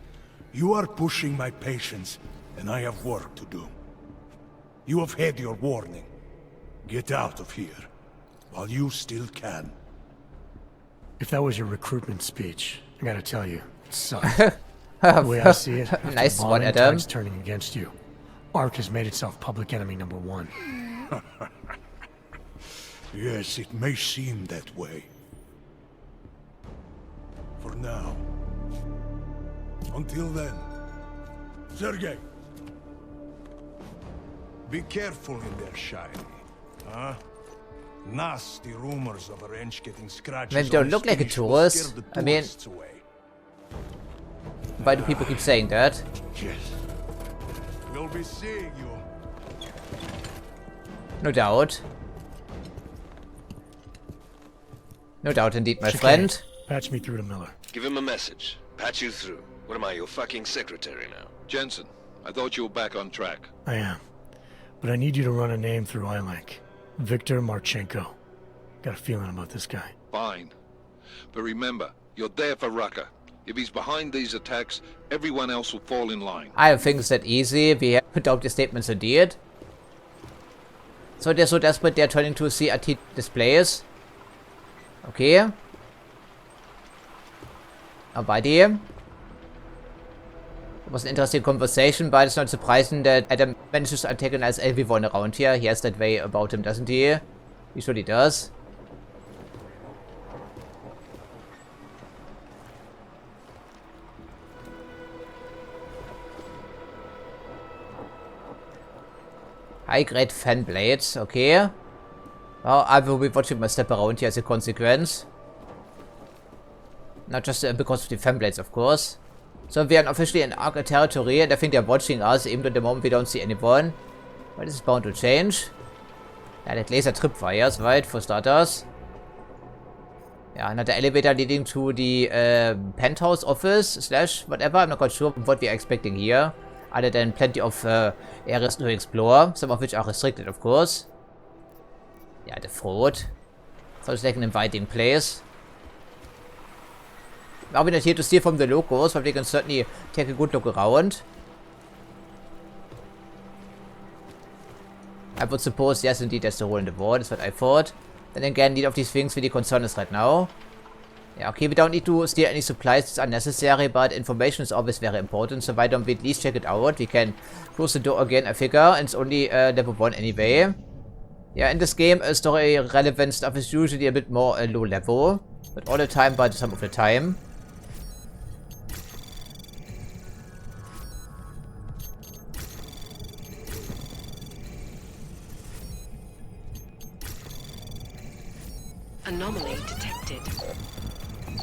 you are pushing my patience, and I have work to do. You have had your warning. Get out of here, while you still can.
If that was your recruitment speech, I gotta tell you, it sucks. The way I see it, after
Nice one,
bombing,
Adam.
tide's turning against you. Ark has made itself public enemy #1.
Yes, it may seem that way. For now. Until then. Sergei! Be careful in there, Shiny. Huh? Nasty rumors of a wrench getting scratches.
They don't
on
look like a
his finish will
tourist.
scare the
I mean,
tourists away.
why do people keep saying that?
Yes. We'll be seeing you.
No doubt. No doubt indeed, my
Chicane,
friend.
Patch me through to Miller.
Give him a message. Patch you through. What am I, your fucking secretary now?
Jensen, I thought you were back on track.
I am. But I need you to run a name through iLink. Viktor Marchenko. Got a feeling about this guy.
Fine. But remember, you're there for Rucker. If he's behind these attacks, everyone else will fall in line.
I don't think it's that easy. We have put out the statements indeed. So they're so desperate they're turning to CRT displays. Okay. Alrighty. It was an interesting conversation, but it's not surprising that Adam manages to antagonize everyone around here. He has that way about him, doesn't he? He surely does. High-grade fan blades, okay. Oh, I will be watching my step around here as a consequence. Not just because of the fan blades, of course. So we are officially in Arc territory, and I think they're watching us, even though at the moment we don't see anyone. But this is bound to change. Yeah, that laser tripwires, right, for starters. Yeah, another elevator leading to the penthouse office slash whatever. I'm not quite sure what we are expecting here. Other than plenty of areas to explore, some of which are restricted, of course. Yeah, the fraud. Sounds like an inviting place. Are we not here to steal from the locals, but we can certainly take a good look around. I would suppose, yes, indeed, there's a hole in the wall. That's what I thought. Then again, neither of these things really concern us right now. Yeah, okay, we don't need to steal any supplies. It's unnecessary, but information is always very important. So why don't we at least check it out? We can close the door again, I figure. And it's only level 1 anyway. Yeah, in this game, story relevant stuff is usually a bit more low level. Not all the time, but some of the time.
Anomaly detected.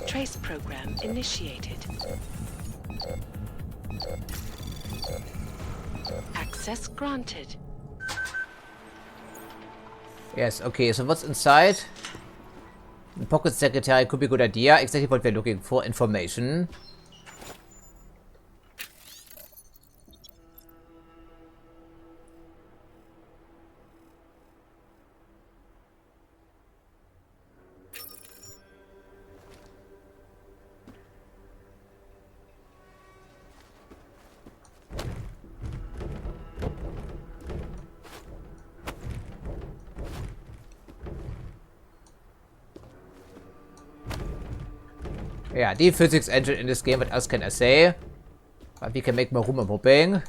Trace program initiated. Access granted.
Yes, okay, so what's inside? The pocket secretary could be a good idea. Exactly what we're looking for, information. Yeah, the physics engine in this game, what else can I say? But we can make more room, I'm hoping.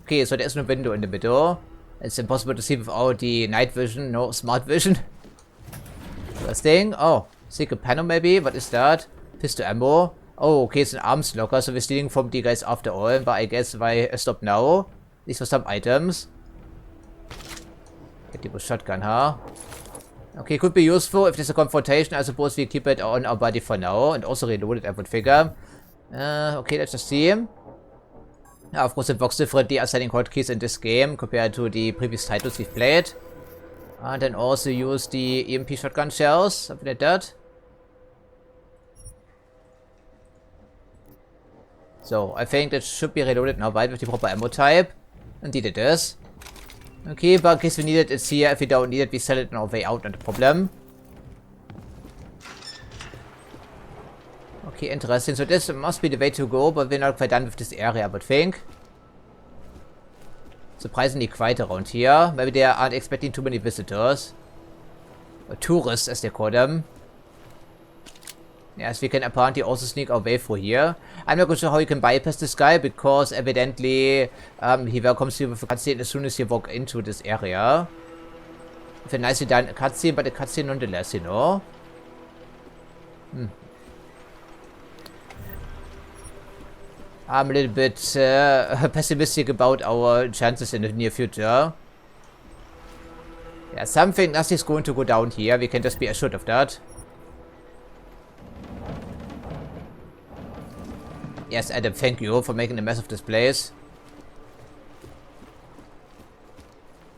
Okay, so there's no window in the middle. It's impossible to see without the night vision, no smart vision. Interesting. Oh, secret panel maybe? What is that? Pistol ammo. Oh, okay, it's an arms locker, so we're stealing from the guys after all, but I guess why stop now? These are some items. Get the shotgun, huh? Okay, could be useful if there's a confrontation. I suppose we keep it on our body for now, and also reload it, I would figure. Okay, let's just see. Of course, it works differently assigning hotkeys in this game compared to the previous titles we've played. And then also use the EMP shotgun shells, something like that. So, I think that should be reloaded now, right, with the proper ammo type. Indeed it is. Okay, but in case we need it, it's here. If we don't need it, we sell it on our way out, not a problem. Okay, interesting. So this must be the way to go, but we're not quite done with this area, I would think. Surprisingly quiet around here. Maybe they aren't expecting too many visitors. Or tourists, as they call them. Yes, we can apparently also sneak our way through here. I'm not quite sure how you can bypass this guy, because evidently he welcomes you with a cutscene as soon as you walk into this area. With a nicely done cutscene, but a cutscene nonetheless, you know. I'm a little bit pessimistic about our chances in the near future. Yeah, nothing's going to go down here. We can just be assured of that. Yes, Adam, thank you for making a mess of this place.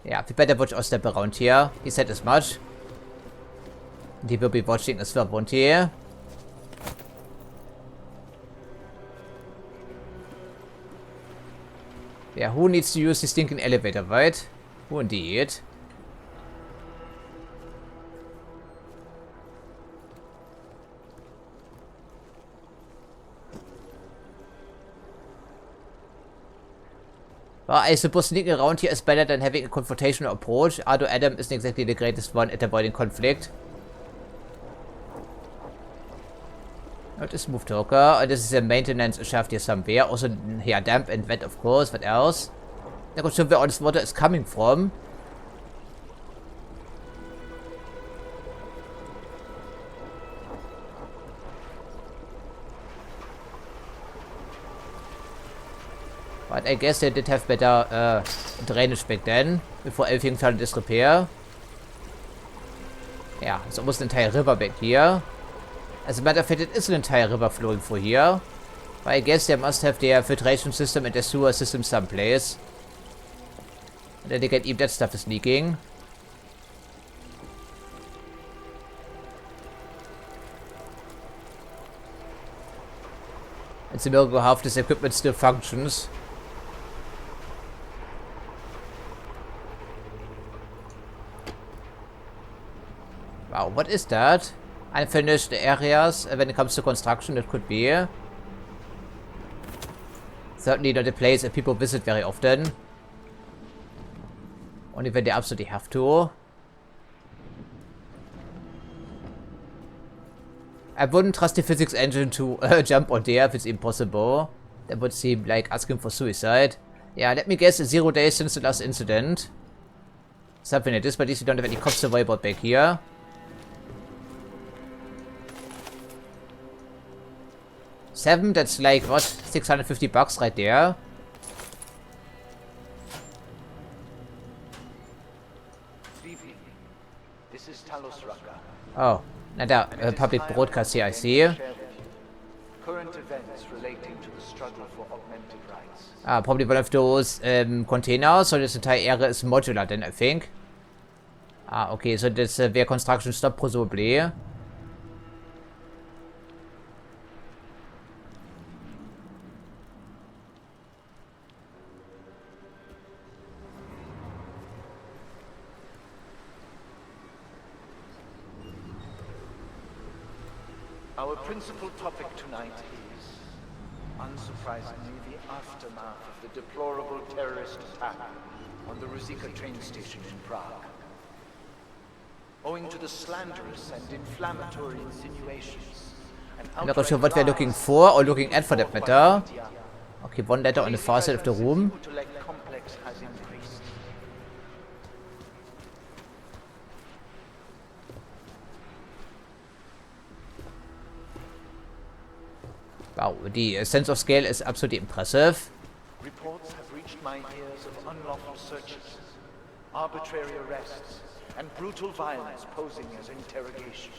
Yeah, we better watch our step around here. He said as much. And he will be watching as well, won't he? Yeah, who needs to use the stinking elevator, right? Who indeed? Well, I suppose sneaking around here is better than having a confrontational approach, although Adam isn't exactly the greatest one at avoiding conflict. Not a smooth talker. This is a maintenance shaft here somewhere. Also, yeah, damp and wet, of course. What else? I'm not sure where all this water is coming from. But I guess they did have better drainage back then, before everything fell in disrepair. Yeah, it's almost an entire river back here. As a matter of fact, it is an entire river flowing through here. But I guess they must have their filtration system and their sewer system someplace. And then again, even that stuff is leaking. It's a miracle how this equipment still functions. Wow, what is that? Unfinished areas when it comes to construction, that could be. Certainly not a place that people visit very often. Only when they absolutely have to. I wouldn't trust the physics engine to jump on there if it's impossible. That would seem like asking for suicide. Yeah, let me guess, 0 days since the last incident. Something like this, but at least we don't have any cops to worry about back here. $7, that's like, what, $650 right there.
This is Talos Raka.
Oh, another public broadcast here, I see.
Current events relating to the struggle for augmented rights.
Ah, probably one of those containers, so this entire area is modular then, I think. Ah, okay, so this where construction stopped, presumably.
Our principal topic tonight is, unsurprisingly, the aftermath of the deplorable terrorist attack on the Ruzicka train station in Prague. Owing to the slanderous and inflammatory insinuations,
I'm not sure what we're looking for, or looking at for that matter. Okay, one letter on the far side of the room. Wow, the sense of scale is absolutely impressive.
Reports have reached my ears of unlawful searches, arbitrary arrests, and brutal violence posing as interrogation.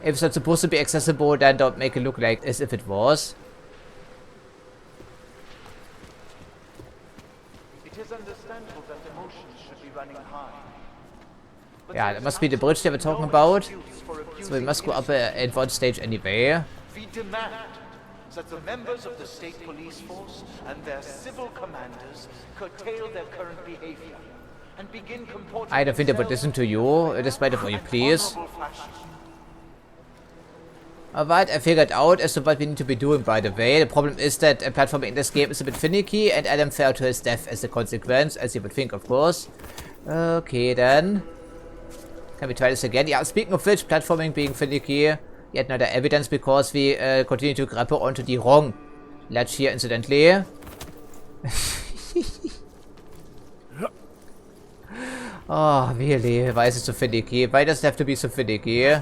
If it's not supposed to be accessible, then don't make it look like as if it was.
It is understandable that emotions should be running high.
Yeah, that must be the bridge they were talking about. So we must go up at one stage anyway.
We demand that the members of the state police force and their civil commanders curtail their current behavior and begin comporting
I don't think they would listen to you, despite of all you please. Alright, I figured out as to what we need to be doing, by the way. The problem is that platforming in this game is a bit finicky, and Adam fell to his death as a consequence, as you would think, of course. Okay, then. Can we try this again? Yeah, speaking of which, platforming being finicky, yet another evidence because we continue to grapple onto the wrong ledge here, incidentally. Oh, really? Why is it so finicky? Why does it have to be so finicky?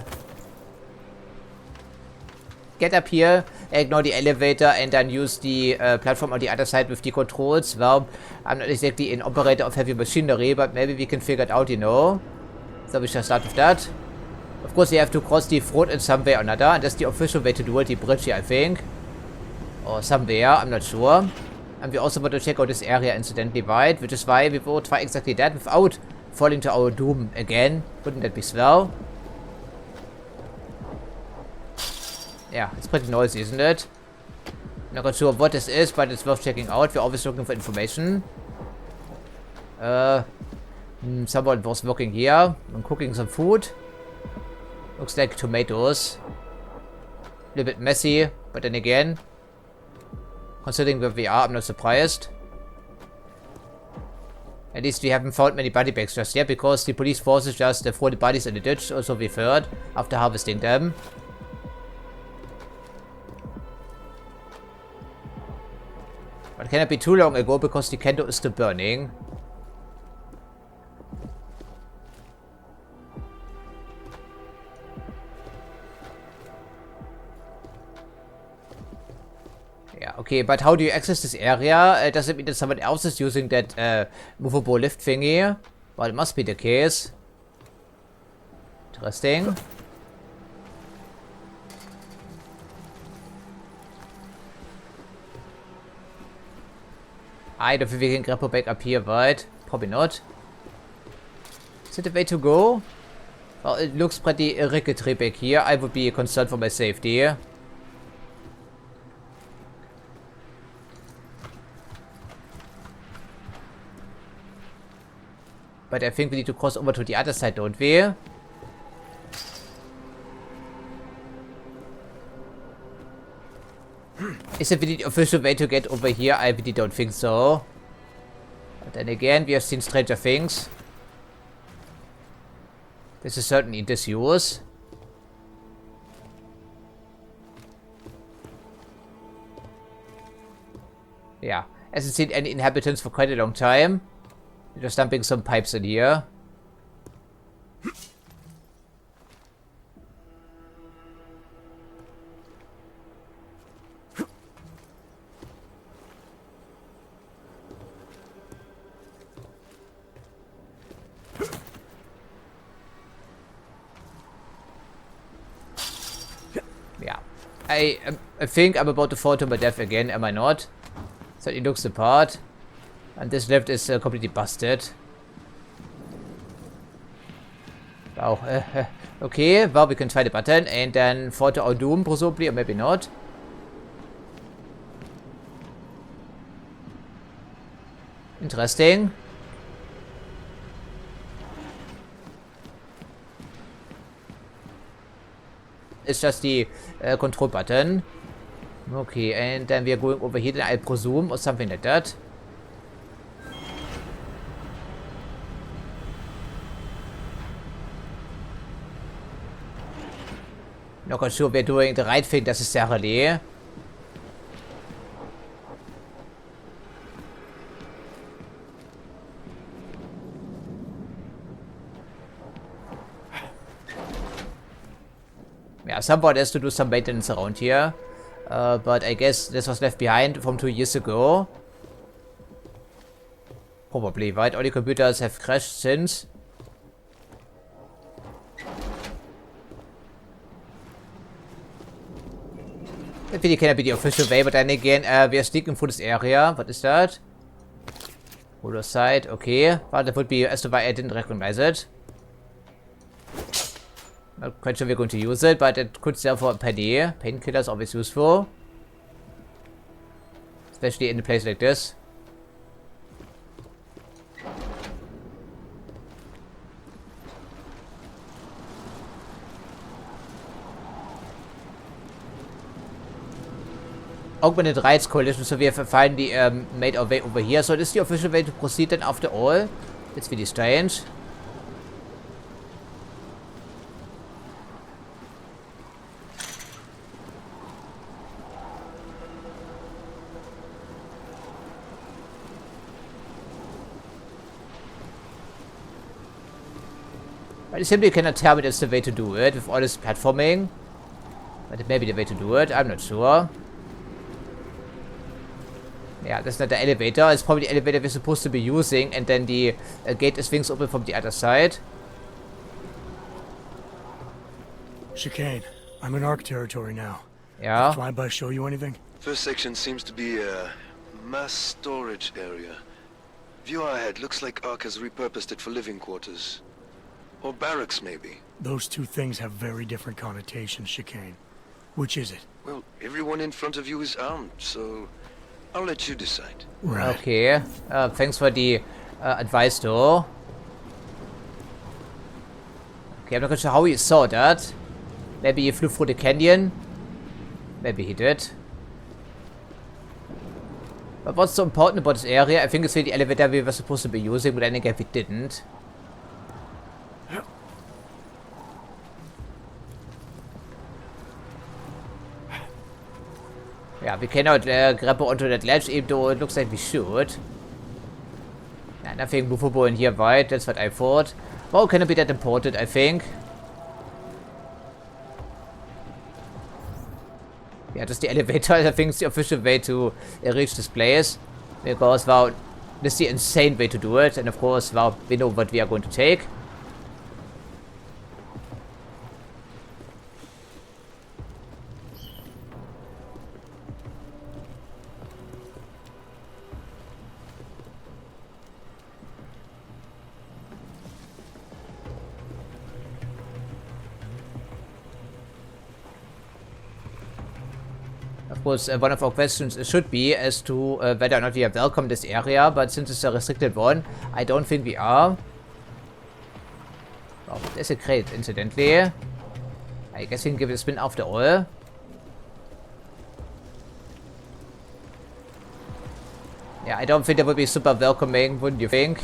Get up here, ignore the elevator, and then use the platform on the other side with the controls. Well, I'm not exactly an operator of heavy machinery, but maybe we can figure it out, you know. So we shall start with that. Of course, you have to cross the throat in some way or another, and that's the official way to do it, the bridge here, I think. Or somewhere, I'm not sure. And we also want to check out this area, incidentally, right? Which is why we will try exactly that without falling to our doom again. Wouldn't that be swell? Yeah, it's pretty noisy, isn't it? Not quite sure what this is, but it's worth checking out. We're always looking for information. Someone was working here and cooking some food. Looks like tomatoes. A little bit messy, but then again, considering where we are, I'm not surprised. At least we haven't found many body bags just yet, because the police forces just throw the bodies in the ditch, or so we've heard, after harvesting them. But cannot be too long ago because the candle is still burning. Yeah, okay, but how do you access this area? Does it mean that someone else is using that movable lift thingy? Well, it must be the case. Interesting. I don't think we can grapple back up here, right? Probably not. Is it the way to go? Well, it looks pretty rickety back here. I would be concerned for my safety. But I think we need to cross over to the other side, don't we? Is it the official way to get over here? I really don't think so. But then again, we have seen stranger things. This is certainly disuse. Yeah, hasn't seen any inhabitants for quite a long time. They're just dumping some pipes in here. Yeah, I think I'm about to fall to my death again, am I not? So it looks the part. And this lift is completely busted. Wow. Okay, well, we can try the button and then fall to our doom, presumably, or maybe not. Interesting. It's just the control button. Okay, and then we are going over here, then I presume, or something like that. Not quite sure we're doing the right thing necessarily. Yeah, someone has to do some maintenance around here. But I guess this was left behind from 2 years ago. Probably, right? All the computers have crashed since. That really cannot be the official way, but then again, we are sneaking through this area. What is that? Other side, okay. Well, that would be as to why I didn't recognize it. Not quite sure we're going to use it, but it could sell for a penny. Painkiller is always useful. Especially in a place like this. Augmented Rights Coalition, so we have finally made our way over here. So this is the official way to proceed then after all. It's really strange. But you simply cannot tell me that's the way to do it with all this platforming. But it may be the way to do it, I'm not sure. Yeah, that's not the elevator. It's probably the elevator we're supposed to be using, and then the gate is swings open from the other side.
Chicane, I'm in Ark territory now.
Yeah.
Did flyby show you anything?
First section seems to be a mass storage area. View ahead. Looks like Ark has repurposed it for living quarters. Or barracks, maybe.
Those two things have very different connotations, Chicane. Which is it?
Well, everyone in front of you is armed, so I'll let you decide.
Right.
Okay. Thanks for the advice, though. Okay, I'm not quite sure how he saw that. Maybe he flew through the canyon. Maybe he did. But what's so important about this area? I think it's really the elevator we were supposed to be using, but then again we didn't. Yeah, we cannot grab onto that ledge, even though it looks like we should. Yeah, nothing movable in here, right? That's what I thought. Well, cannot be that important, I think. Yeah, just the elevator, I think, is the official way to reach this place. Because, well, this is the insane way to do it. And of course, well, we know what we are going to take. Of course, one of our questions should be as to whether or not we are welcome in this area, but since it's a restricted one, I don't think we are. Oh, there's a crate, incidentally. I guess we can give it a spin after all. Yeah, I don't think that would be super welcoming, wouldn't you think?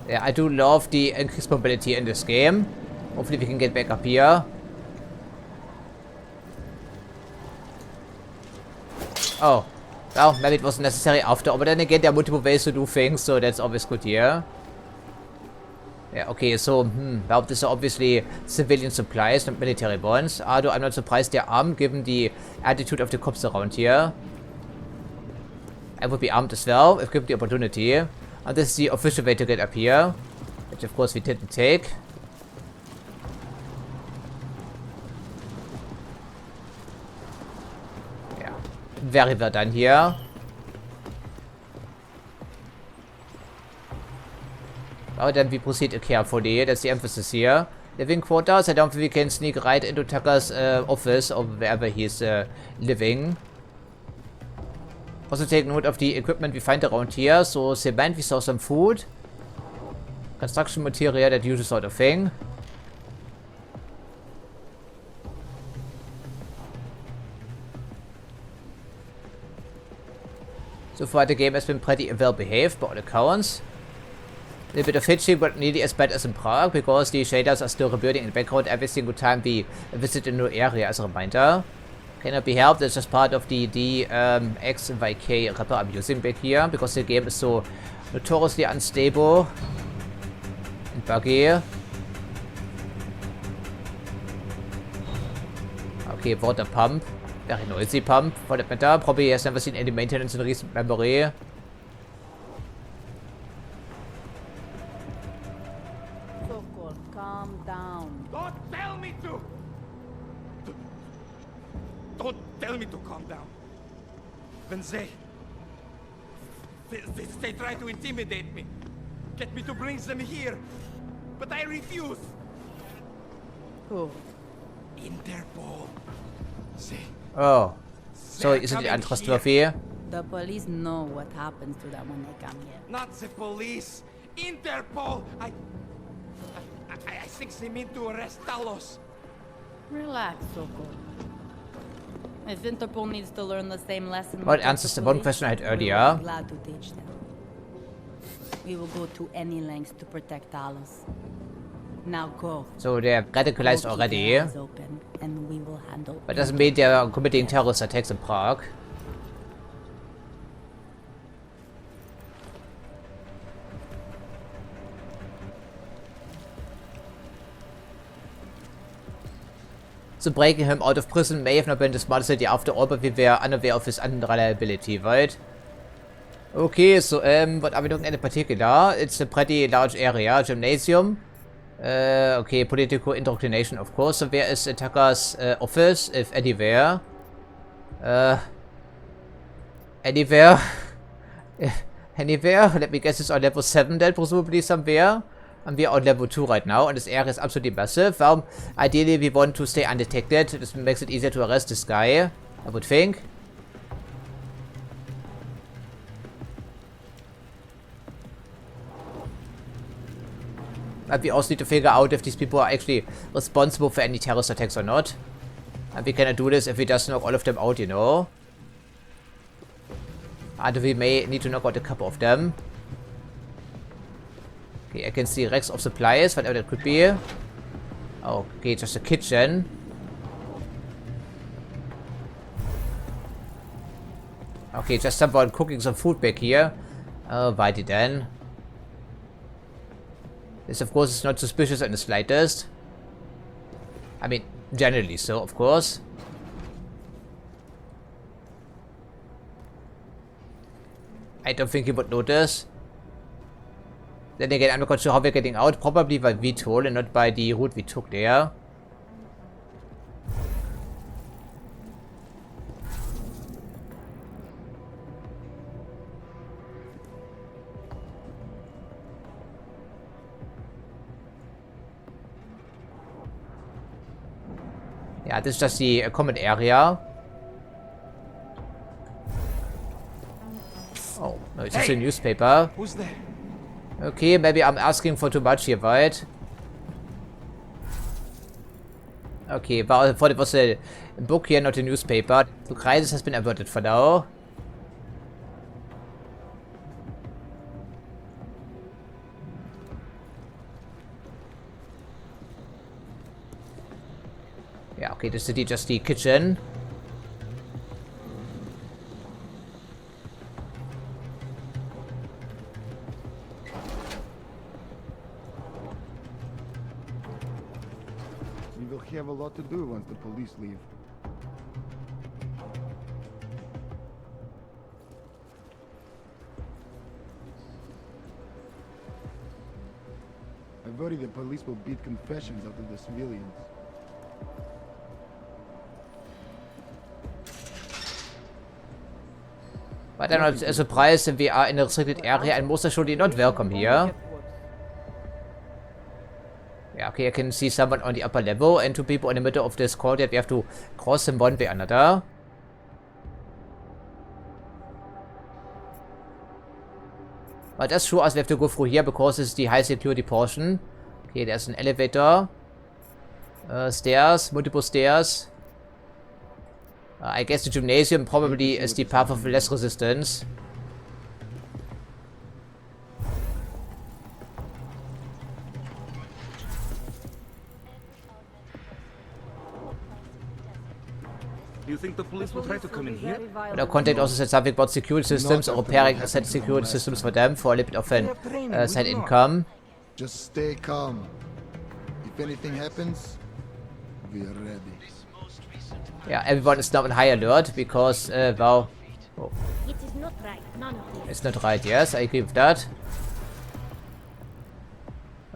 Yeah, I do love the increased mobility in this game. Hopefully we can get back up here. Oh. Well, maybe it wasn't necessary after all, but then again there are multiple ways to do things, so that's always good here. Yeah, okay, so, well, these are obviously civilian supplies, not military ones. Although I'm not surprised they're armed, given the attitude of the cops around here. I would be armed as well, if given the opportunity. And this is the official way to get up here, which of course we didn't take. Yeah, very well done here. Well, then we proceed carefully, that's the emphasis here. Living quarters, I don't think we can sneak right into Tucker's office or wherever he's living. Also take note of the equipment we find around here. So cement, we saw some food. Construction material, that usual sort of thing. So far the game has been pretty well behaved by all accounts. A little bit of hitching, but nearly as bad as in Prague, because the shaders are still rebuilding in the background every single time we visit a new area, as a reminder. Cannot be helped, it's just part of the DXVK wrapper I'm using back here, because the game is so notoriously unstable and buggy. Okay, water pump. Very noisy pump, for that matter. Probably has never seen any maintenance in recent memory.
Calm down.
Don't tell me to! Don't tell me to calm down. When they try to intimidate me, get me to bring them here, but I refuse.
Who?
Interpol.
Oh, so is it the untrustworthy?
The police know what happens to them when they come here.
Not the police. Interpol. I think they mean to arrest Talos.
Relax, Soko. If Interpol needs to learn the same lesson...
What answers the one question I had earlier?
We'll be glad to teach them. We will go to any lengths to protect Talos. Now go.
So they're radicalized already.
Open, and we will handle
but doesn't mean they're committing terrorist attacks in Prague. So breaking him out of prison may have not been the smartest idea after all, but we were unaware of his unreliability, right? Okay, so what are we looking at in particular? It's a pretty large area. Gymnasium. Okay, political indoctrination, of course. So where is Tucker's office, if anywhere? Anywhere? Anywhere? Let me guess, it's on level 7 then, presumably somewhere. And we are on level 2 right now, and this area is absolutely massive. Ideally, we want to stay undetected. This makes it easier to arrest this guy, I would think. But we also need to figure out if these people are actually responsible for any terrorist attacks or not. And we cannot do this if we just knock all of them out, you know. And we may need to knock out a couple of them. Okay, I can see racks of supplies, whatever that could be. Okay, just a kitchen. Okay, just someone cooking some food back here. Alrighty then. This, of course, is not suspicious in the slightest. I mean, generally so, of course. I don't think he would notice. Then again, I'm not quite sure how we're getting out. Probably by VTOL and not by the route we took there. Yeah, this is just the common area. Oh, no, it's just a newspaper.
Who's there?
Okay, maybe I'm asking for too much here, right? Okay, but I thought it was a book here, not a newspaper. The crisis has been averted for now. Yeah, okay, this is just the kitchen.
We will have a lot to do once the police leave. I worry the police will beat confessions out of the civilians.
But I'm not surprised that we are in a restricted area and most assuredly not welcome here. Yeah, okay, I can see someone on the upper level and two people in the middle of this courtyard. We have to cross them one way or another. But that's true, as we have to go through here because it's the high security portion. Okay, there's an elevator. Stairs, multiple stairs. I guess the gymnasium probably is the path of less resistance.
Do you think the police will try to come in here?
But our contact also said something about security systems or repairing set security systems for them for a little bit of an side income.
Just stay calm. If anything happens, we are ready.
Yeah, everyone is now on high alert because, well... Oh.
It is not right, none of this.
It's not right, yes, I agree with that.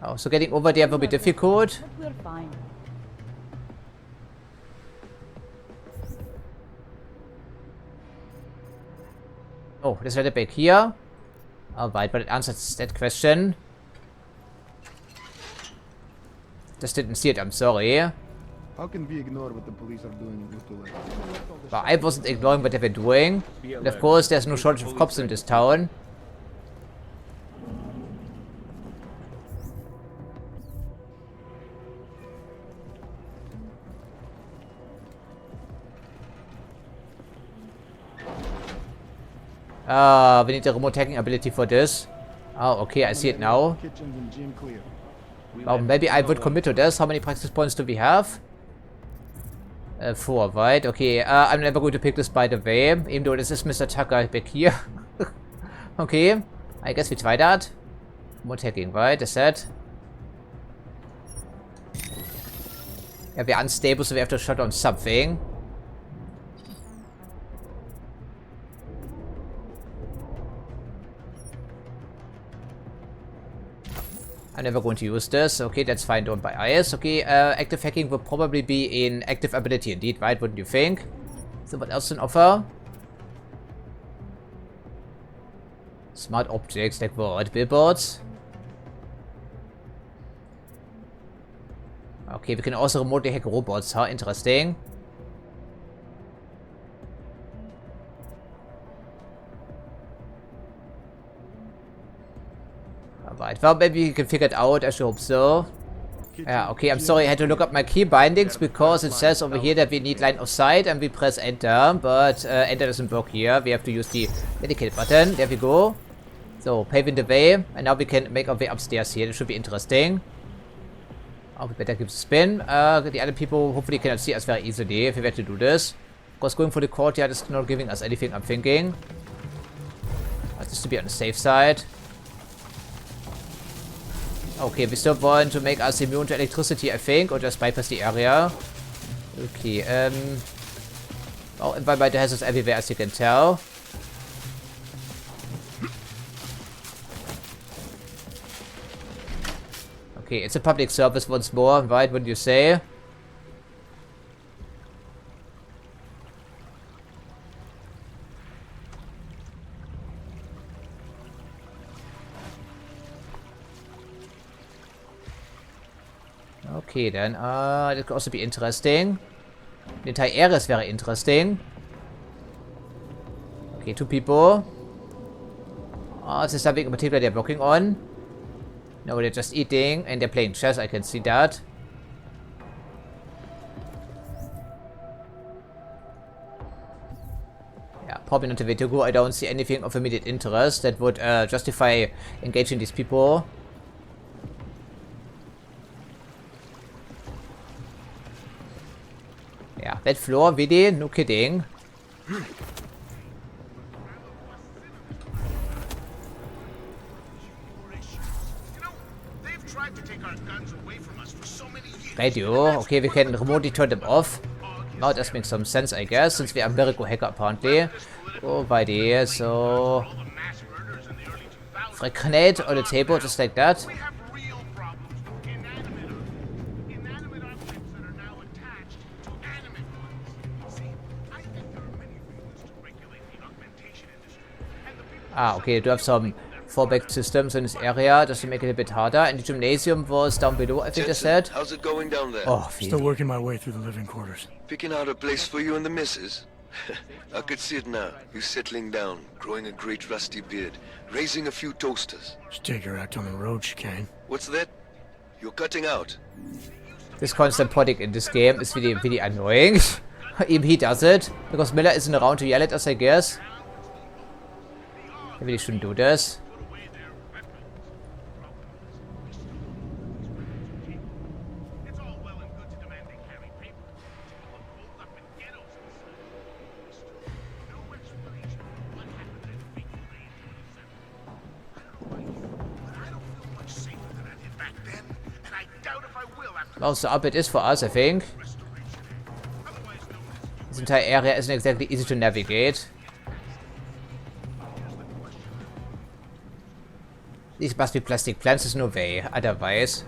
Oh, so getting over there will be difficult.
We're fine.
Oh, there's a back here. Alright, but it answers that question. Just didn't see it, I'm sorry.
How can we ignore what the police are doing in Utula?
Well, I wasn't ignoring what they were doing. And of course, there's no shortage of cops in this town. We need a remote hacking ability for this. Oh, okay, I see it now. Well, maybe I would commit to this. How many practice points do we have? 4, right? Okay, I'm never going to pick this, by the way, even though this is Mr. Tucker back here. Okay, I guess we try that. Remote hacking, right? Is that? Yeah, we're unstable, so we have to shut on something. I'm never going to use this. Okay, that's fine, don't buy ice. Okay, active hacking will probably be in active ability indeed, right? Wouldn't you think? So what else on offer? Smart objects like what? Billboards? Okay, we can also remotely hack robots, huh? Interesting. Alright, well, maybe you can figure it out, I should hope so. Yeah, okay, I'm sorry, I had to look up my key bindings because it says over here that we need line of sight and we press enter, but enter doesn't work here. We have to use the medicate button. There we go. So, paving the way, and now we can make our way upstairs here. This should be interesting. Oh, we better give it a spin. The other people hopefully cannot see us very easily if we were to do this. Of course, going for the courtyard is not giving us anything, I'm thinking. Just to be on the safe side. Okay, we still want to make us immune to electricity, I think, or just bypass the area. Okay, oh, environmental hazards everywhere, as you can tell. Okay, it's a public service once more, right? Wouldn't you say? Okay, then, that could also be interesting. The entire area is very interesting. Okay, 2 people. Is there something in particular they're working on? No, they're just eating and they're playing chess, I can see that. Yeah, probably not the way to go. I don't see anything of immediate interest that would justify engaging these people. Yeah, that floor, really? No kidding. Radio. Okay, we can remotely turn them off. Now that makes some sense, I guess, since we are a miracle hacker apparently. Alrighty, so... Throw a grenade on the table, just like that. Ah, okay, they do have some fallback systems in this area just to make it a bit harder. And the gymnasium was down below, I think they said.
How's it going down there?
Oh,
still working my way through the living quarters.
Picking out a place for you and the missus? I could see it now. You settling down, growing a great rusty beard, raising a few toasters.
Just take your act on the road, chicane.
What's that? You're cutting out.
This constant prodding in this game is really annoying. Even he does it, because Miller isn't around to yell at us, I guess. Maybe they shouldn't do this. Well, so up it is for us, I think. This entire area isn't exactly easy to navigate. These must be plastic plants, there's no way, otherwise.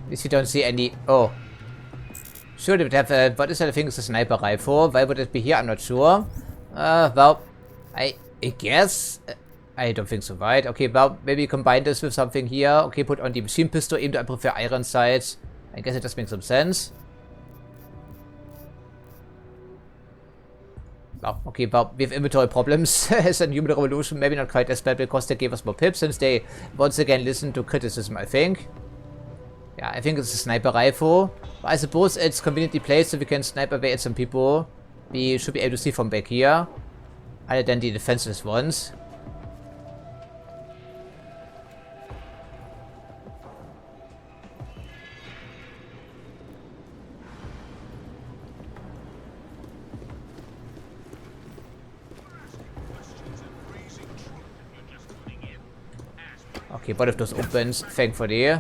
At least we don't see any... Oh. Sure, they would have... what is that thing? Is a sniper rifle? Why would it be here? I'm not sure. Well... I guess... I don't think so, right? Okay, well, maybe combine this with something here. Okay, put on the machine pistol, even though I prefer iron sights. I guess it does make some sense. Well, okay, well, we have inventory problems as a human revolution. Maybe not quite as bad because they gave us more pips since they once again listened to criticism, I think. Yeah, I think it's a sniper rifle. But I suppose it's conveniently placed so we can snipe away at some people. We should be able to see from back here. Other than the defenseless ones. Okay, one of those opens, thankfully.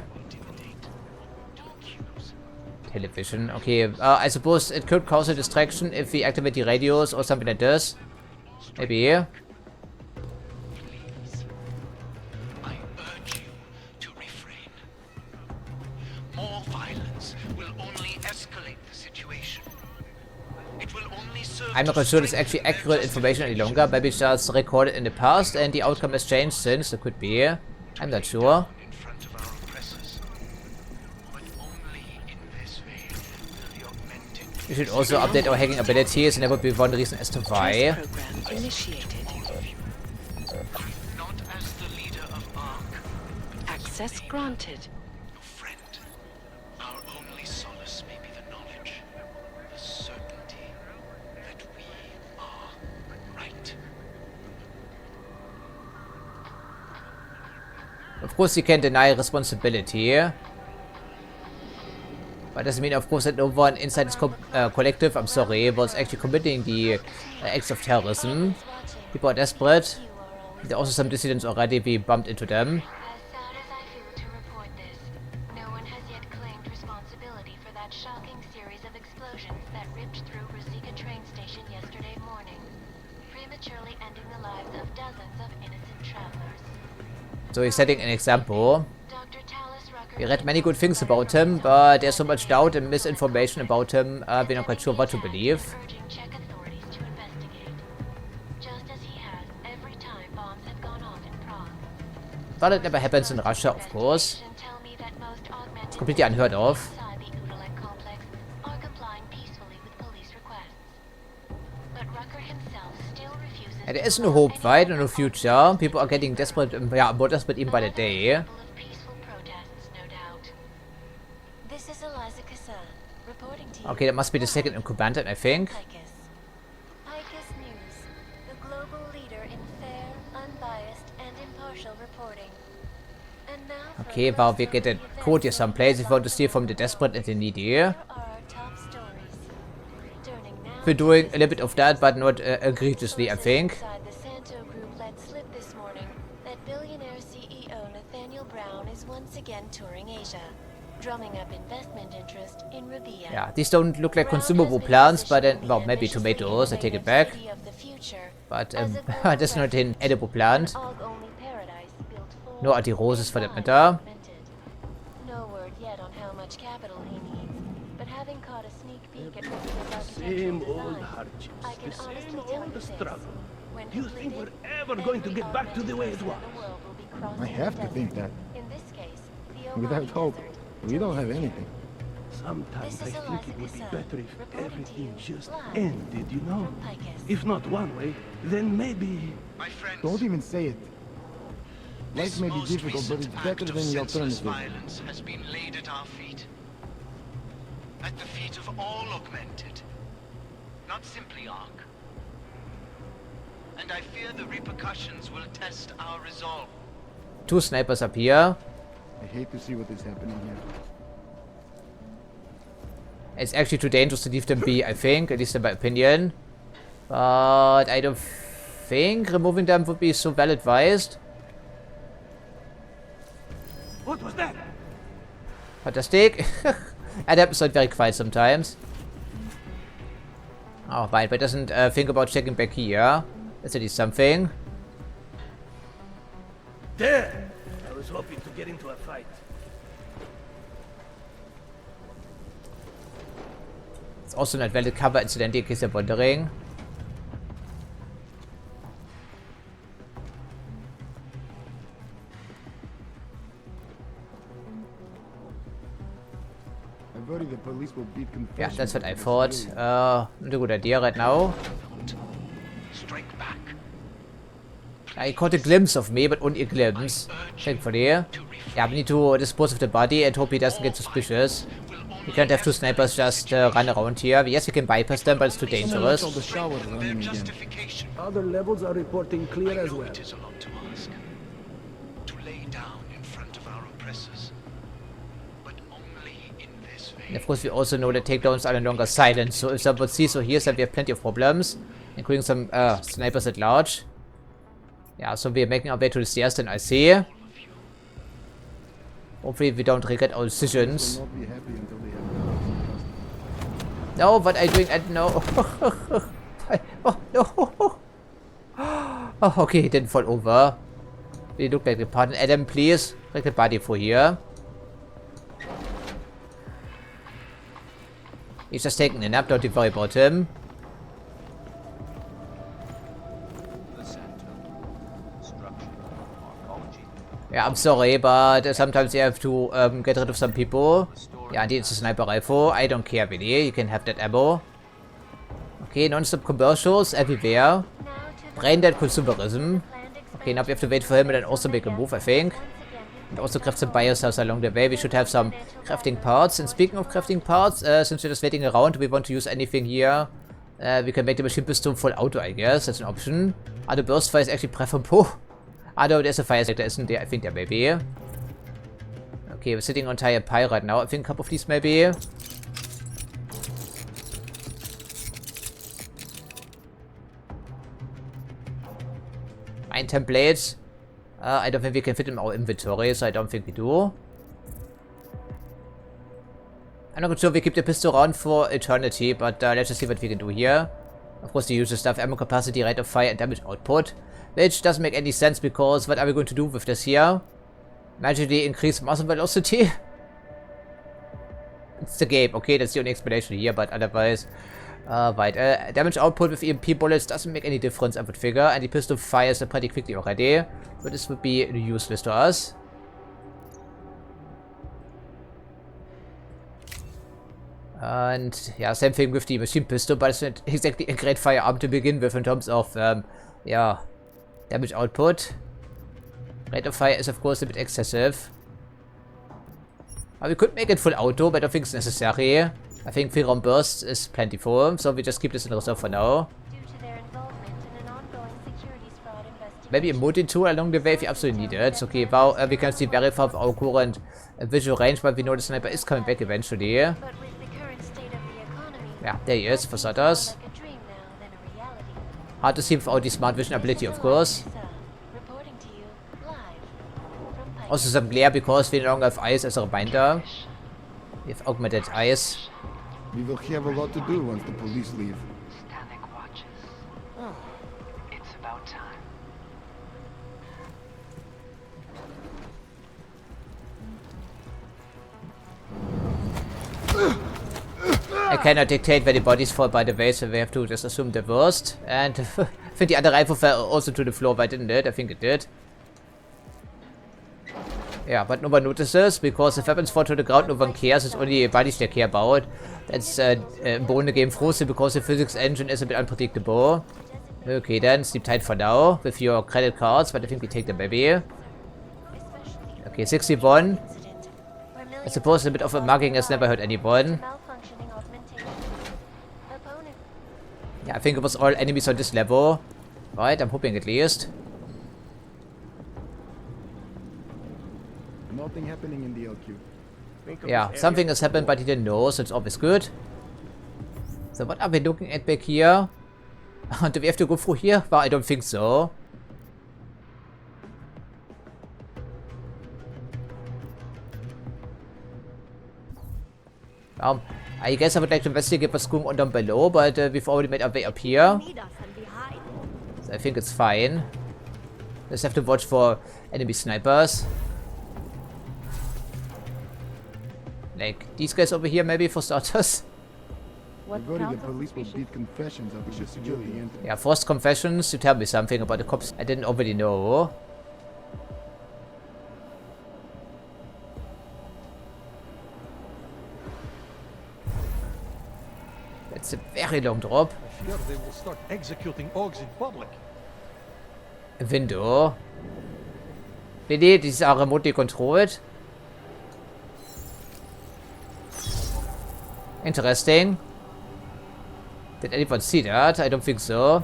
Television. Okay, I suppose it could cause a distraction if we activate the radios or something like this. Maybe.
I urge you to refrain. More violence will only escalate the situation. It will only serve.
I'm not sure it's actually accurate information any longer. Maybe it's just recorded in the past and the outcome has changed since. It could be. I'm not sure. We should also update our hacking abilities, and that would be one reason as to why.
Program initiated.
Not as the leader of armed
Access granted.
Friend, our only solace may be the knowledge, the certainty that we are right.
Of course, you can't deny responsibility. But doesn't mean, of course, that no one inside this collective, I'm sorry, was actually committing the acts of terrorism. People are desperate. There are also some dissidents already. We bumped into them.
No one has yet claimed responsibility for that shocking series of explosions that ripped through Ruzicka train station yesterday morning, prematurely ending the lives of dozens of innocent travelers.
So he's setting an example. We read many good things about him, but there's so much doubt and misinformation about him, we're not quite sure what to believe. But it never happens in Russia, of course. It's completely unheard of. And there is no hope, right? No future. People are getting desperate, more desperate even by the day. Okay, that must be the second in command, I think. Okay, well, we get a code here someplace if we want to steal from the desperate and the needy. We're doing a little bit of that, but not egregiously, I think. Yeah, these don't look like consumable plants, but then, well, maybe tomatoes, I take it back. But that's not an edible plant. No are the roses for that matter.
No word yet on how much capital he needs, but having caught a sneak peek at Ruzicka's
Same old hardships, the same old struggle. Do you think we're ever going to get back to the way it was?
I have to think that. Without hope, we don't have anything.
Sometimes I think it would be better if everything just ended, you know? If not one way, then maybe...
Don't even say it. Life may be difficult, but it's better than the alternative.
Violence has been laid at our feet. At the feet of all Augmented. Not simply Ark. And I fear the repercussions will test our resolve.
Two snipers up here.
I hate to see what is happening here.
It's actually too dangerous to leave them be, I think, at least in my opinion. But I don't think removing them would be so well advised.
What was that?
Fantastic. Adam is not very quiet sometimes. Oh, fine, but doesn't think about checking back here. That's at least something.
There! I was hoping to get into a fight.
It's also not valid cover incident in case you're wondering.
The police will beat
yeah, that's what I thought. Not a good idea right now. I caught a glimpse of me, but only a glimpse. Thankfully. Yeah, we need to dispose of the body and hope he doesn't get suspicious. We can't have two snipers just run around here. Yes, we can bypass them, but it's too dangerous.
Other levels are reporting clear as well.
And of course, we also know that takedowns are no longer silent, so if someone sees or hears them, we have plenty of problems, including some snipers at large. Yeah, so we're making our way to the stairs, then I see. Hopefully, we don't regret our decisions. No, what are you doing? No. Oh, no. Oh, okay, he didn't fall over. They look like the pardon. Adam, please, take the body for here. He's just taking a nap, don't you worry about him. Yeah, I'm sorry, but sometimes you have to get rid of some people. Yeah, indeed, it's a sniper rifle. I don't care really, you can have that ammo. Okay, non-stop commercials everywhere. Brain dead consumerism. Okay, now we have to wait for him and then also make a move, I think. And also craft some biocells along the way. We should have some crafting parts. And speaking of crafting parts, since we're just waiting around, we want to use anything here. We can make the machine piston full auto, I guess. That's an option. Other burst fire is actually preferable. Although there's a fire sector, isn't there? I think there may be. Okay, we're sitting on tire pie right now. I think a couple of these maybe. Mine templates. I don't think we can fit in our inventory, so I don't think we do. I'm not sure we keep the pistol around for eternity, but let's just see what we can do here. Of course, the usual stuff: ammo capacity, rate of fire, and damage output. Which doesn't make any sense, because what are we going to do with this here? Magically increase muzzle velocity? It's the game, okay, that's the only explanation here, but otherwise... right, damage output with EMP bullets doesn't make any difference, I would figure, and the pistol fires pretty quickly already, but this would be useless to us. And yeah, same thing with the machine pistol, but it's not exactly a great firearm to begin with in terms of, yeah, damage output. Rate of fire is of course a bit excessive. We could make it full auto, but I don't think it's necessary. I think 3 round bursts is plentiful, so we just keep this in reserve for now. Maybe a multi-tool along the way if you absolutely need it. Okay, wow, we can see very far of our current visual range, but we know the sniper is coming back eventually. Yeah, there he is, for starters. Hard to see without the smart vision ability, of course. Also some glare because we no longer have eyes as a reminder. We have augmented eyes.
We will have a lot to do once the police leave.
It's about time.
I cannot dictate where the bodies fall, by the way, so we have to just assume the worst. And I think the other rifle fell also to the floor, but didn't it? I think it did. Yeah, but no one notices, because if weapons fall to the ground, no one cares. It's only bodies they care about. That's in the game frozen, because the physics engine is a bit unpredictable. Okay, then sleep tight for now with your credit cards, but I think we take them maybe. Okay, 61. I suppose a bit of a mugging has never hurt anyone. Yeah, I think it was all enemies on this level. Right, I'm hoping at least.
Nothing happening in the LQ.
Yeah, something has happened, but he didn't know, so it's always good. So what are we looking at back here? Do we have to go through here? Well, I don't think so. I guess I would like to investigate what's going on down below, but we've already made our way up here. So I think it's fine. Just have to watch for enemy snipers. Like these guys over here, maybe, for starters.
The police will beat confessions of just civilians.
Yeah, forced confessions to tell me something about the cops I didn't already know. That's a very long drop.
I fear they will start executing Augs in public.
A window. Really? These are remotely controlled. Interesting. Did anyone see that? I don't think so.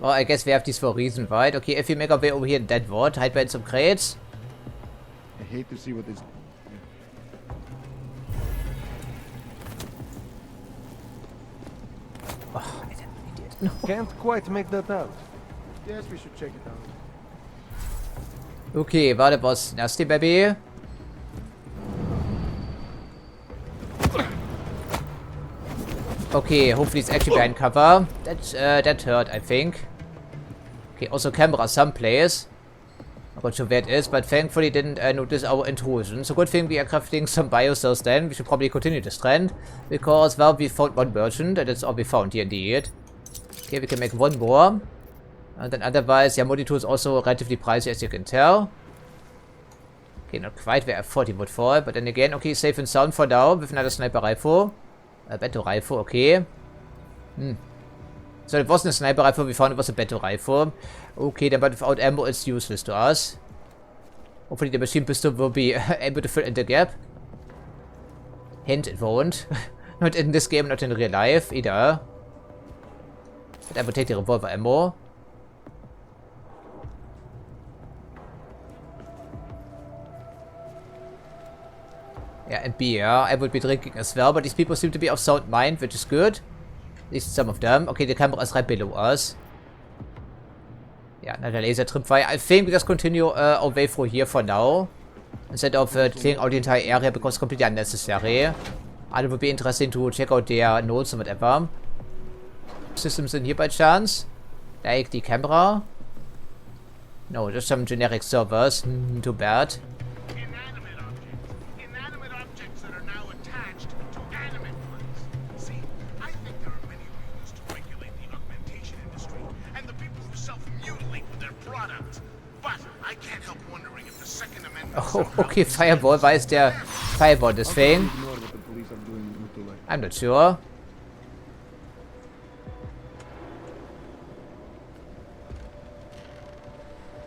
Well, I guess we have this for a reason, right? Okay, if we make our way over here in that ward, hide behind some crates.
I hate to see what this...
Oh, I didn't idiot. No.
Can't quite make that out.
Yes, we should check it out.
Okay, war der Boss nasty, baby? Okay, hopefully it's actually behind cover. That hurt, I think. Okay, also camera someplace. I'm not sure where it is, but thankfully didn't notice our intrusion. So good thing we are crafting some biocells then. We should probably continue this trend, because, well, we found one merchant, and that's all we found here indeed. Okay, we can make one more. And then otherwise, yeah, multi-tool is also relatively pricey, as you can tell. Okay, not quite where I thought he would fall, but then again, okay, safe and sound for now with another sniper rifle. A battle rifle, okay. So it wasn't a sniper rifle, we found it was a battle rifle. Okay, then but without ammo it's useless to us. Hopefully the machine pistol will be able to fill in the gap. Hint, it won't. Not in this game, not in real life either. But I will take the revolver ammo. Yeah, and beer. I would be drinking as well, but these people seem to be of sound mind, which is good. At least some of them. Okay, the camera is right below us. Yeah, another laser trim fire. I think we just continue our way through here for now. Instead of clearing out the entire area because it's completely unnecessary. And it would be interesting to check out their notes and whatever. Systems in here by chance? Like the camera? No, just some generic servers. Too bad. Oh, okay, Fireball. Why is there Fireball this thing? I'm not sure.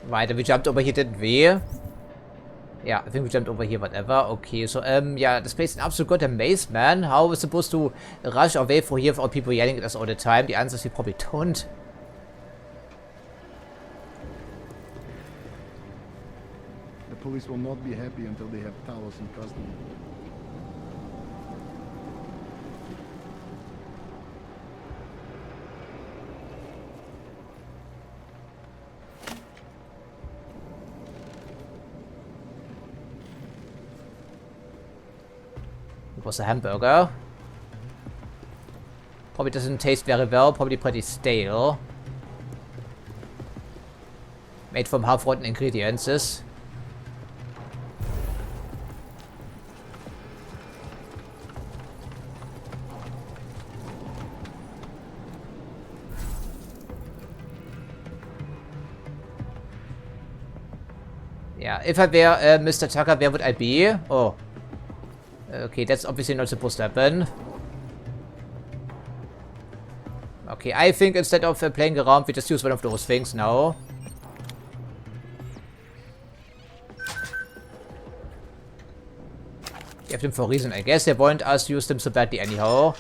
Right, we jumped over here, didn't we? Yeah, I think we jumped over here, whatever. Okay, so, yeah, this place is an absolute goddamn maze, man. How are we supposed to rush our way through here without people yelling at us all the time? The answer is we probably don't.
The police will not be happy until they have Talos in custody.
It was a hamburger. Probably doesn't taste very well, probably pretty stale. Made from half-rotten ingredients. Yeah, if I were Mr. Tucker, where would I be? Oh. Okay, that's obviously not supposed to happen. Okay, I think instead of playing around, we just use one of those things now. We have them for a reason, I guess. They want us to use them so badly anyhow.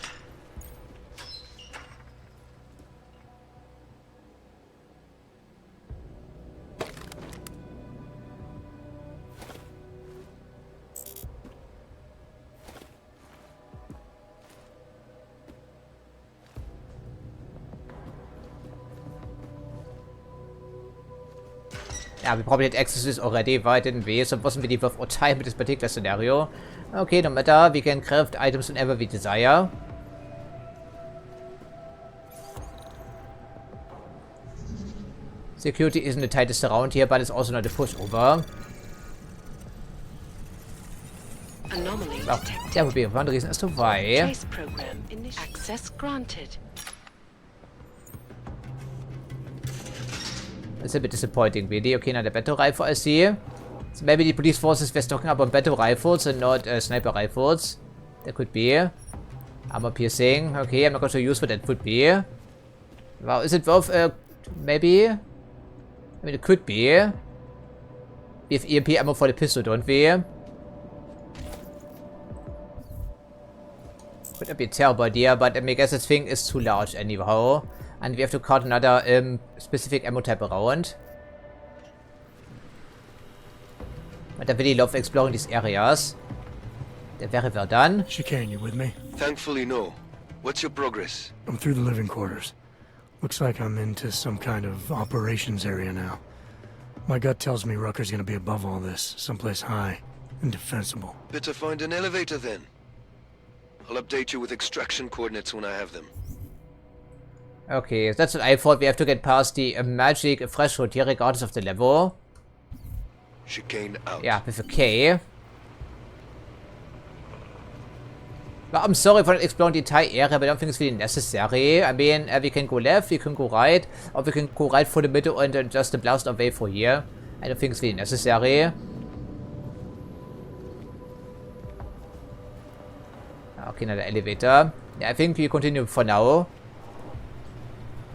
Yeah, we probably had access to this already, why didn't we? So it wasn't really worth our time with this particular scenario. Okay, no matter, we can craft items whenever we desire. Security isn't the tightest around here, but it's also not a pushover.
Anomaly
Well, that would be one reason as to why.
Trace program access granted.
It's a bit disappointing, really. Okay, now the battle rifle I see. So maybe the police forces were stocking up on battle rifles and not sniper rifles. That could be. Armor piercing. Okay, I'm not going to use what that would be. Wow, is it worth maybe? I mean, it could be. We have EMP ammo for the pistol, don't we? Would not be a terrible idea, but I guess this thing is too large anyhow. And we have to cut another specific ammo type around. But I really love exploring these areas. They're very well done.
Chicane, you with me?
Thankfully, no. What's your progress?
I'm through the living quarters. Looks like I'm into some kind of operations area now. My gut tells me Rucker's gonna be above all this, someplace high and defensible.
Better find an elevator then. I'll update you with extraction coordinates when I have them.
Okay, that's what I thought. We have to get past the magic threshold here, regardless of the level.
Chicane out.
Yeah, with a K. Well, I'm sorry for not exploring the entire area, but I don't think it's really necessary. I mean, we can go left, we can go right, or we can go right for the middle and then just blast our way through here. I don't think it's really necessary. Okay, another elevator. Yeah, I think we continue for now.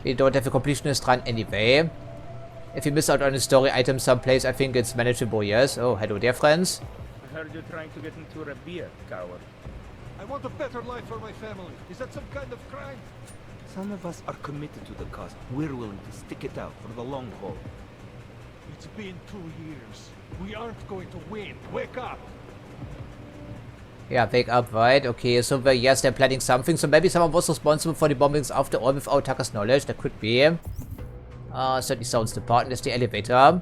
We don't have a completionist run anyway. If you miss out on a story item someplace, I think it's manageable, yes? Oh, hello there, friends.
I heard you're trying to get into Rabia, coward.
I want a better life for my family. Is that some kind of crime?
Some of us are committed to the cause. We're willing to stick it out for the long haul.
It's been 2 years. We aren't going to win. Wake up!
Yeah, wake up, right? Okay, so yes, they're planning something. So maybe someone was responsible for the bombings after all without Tucker's knowledge. That could be. Certainly sounds the part. There's the elevator.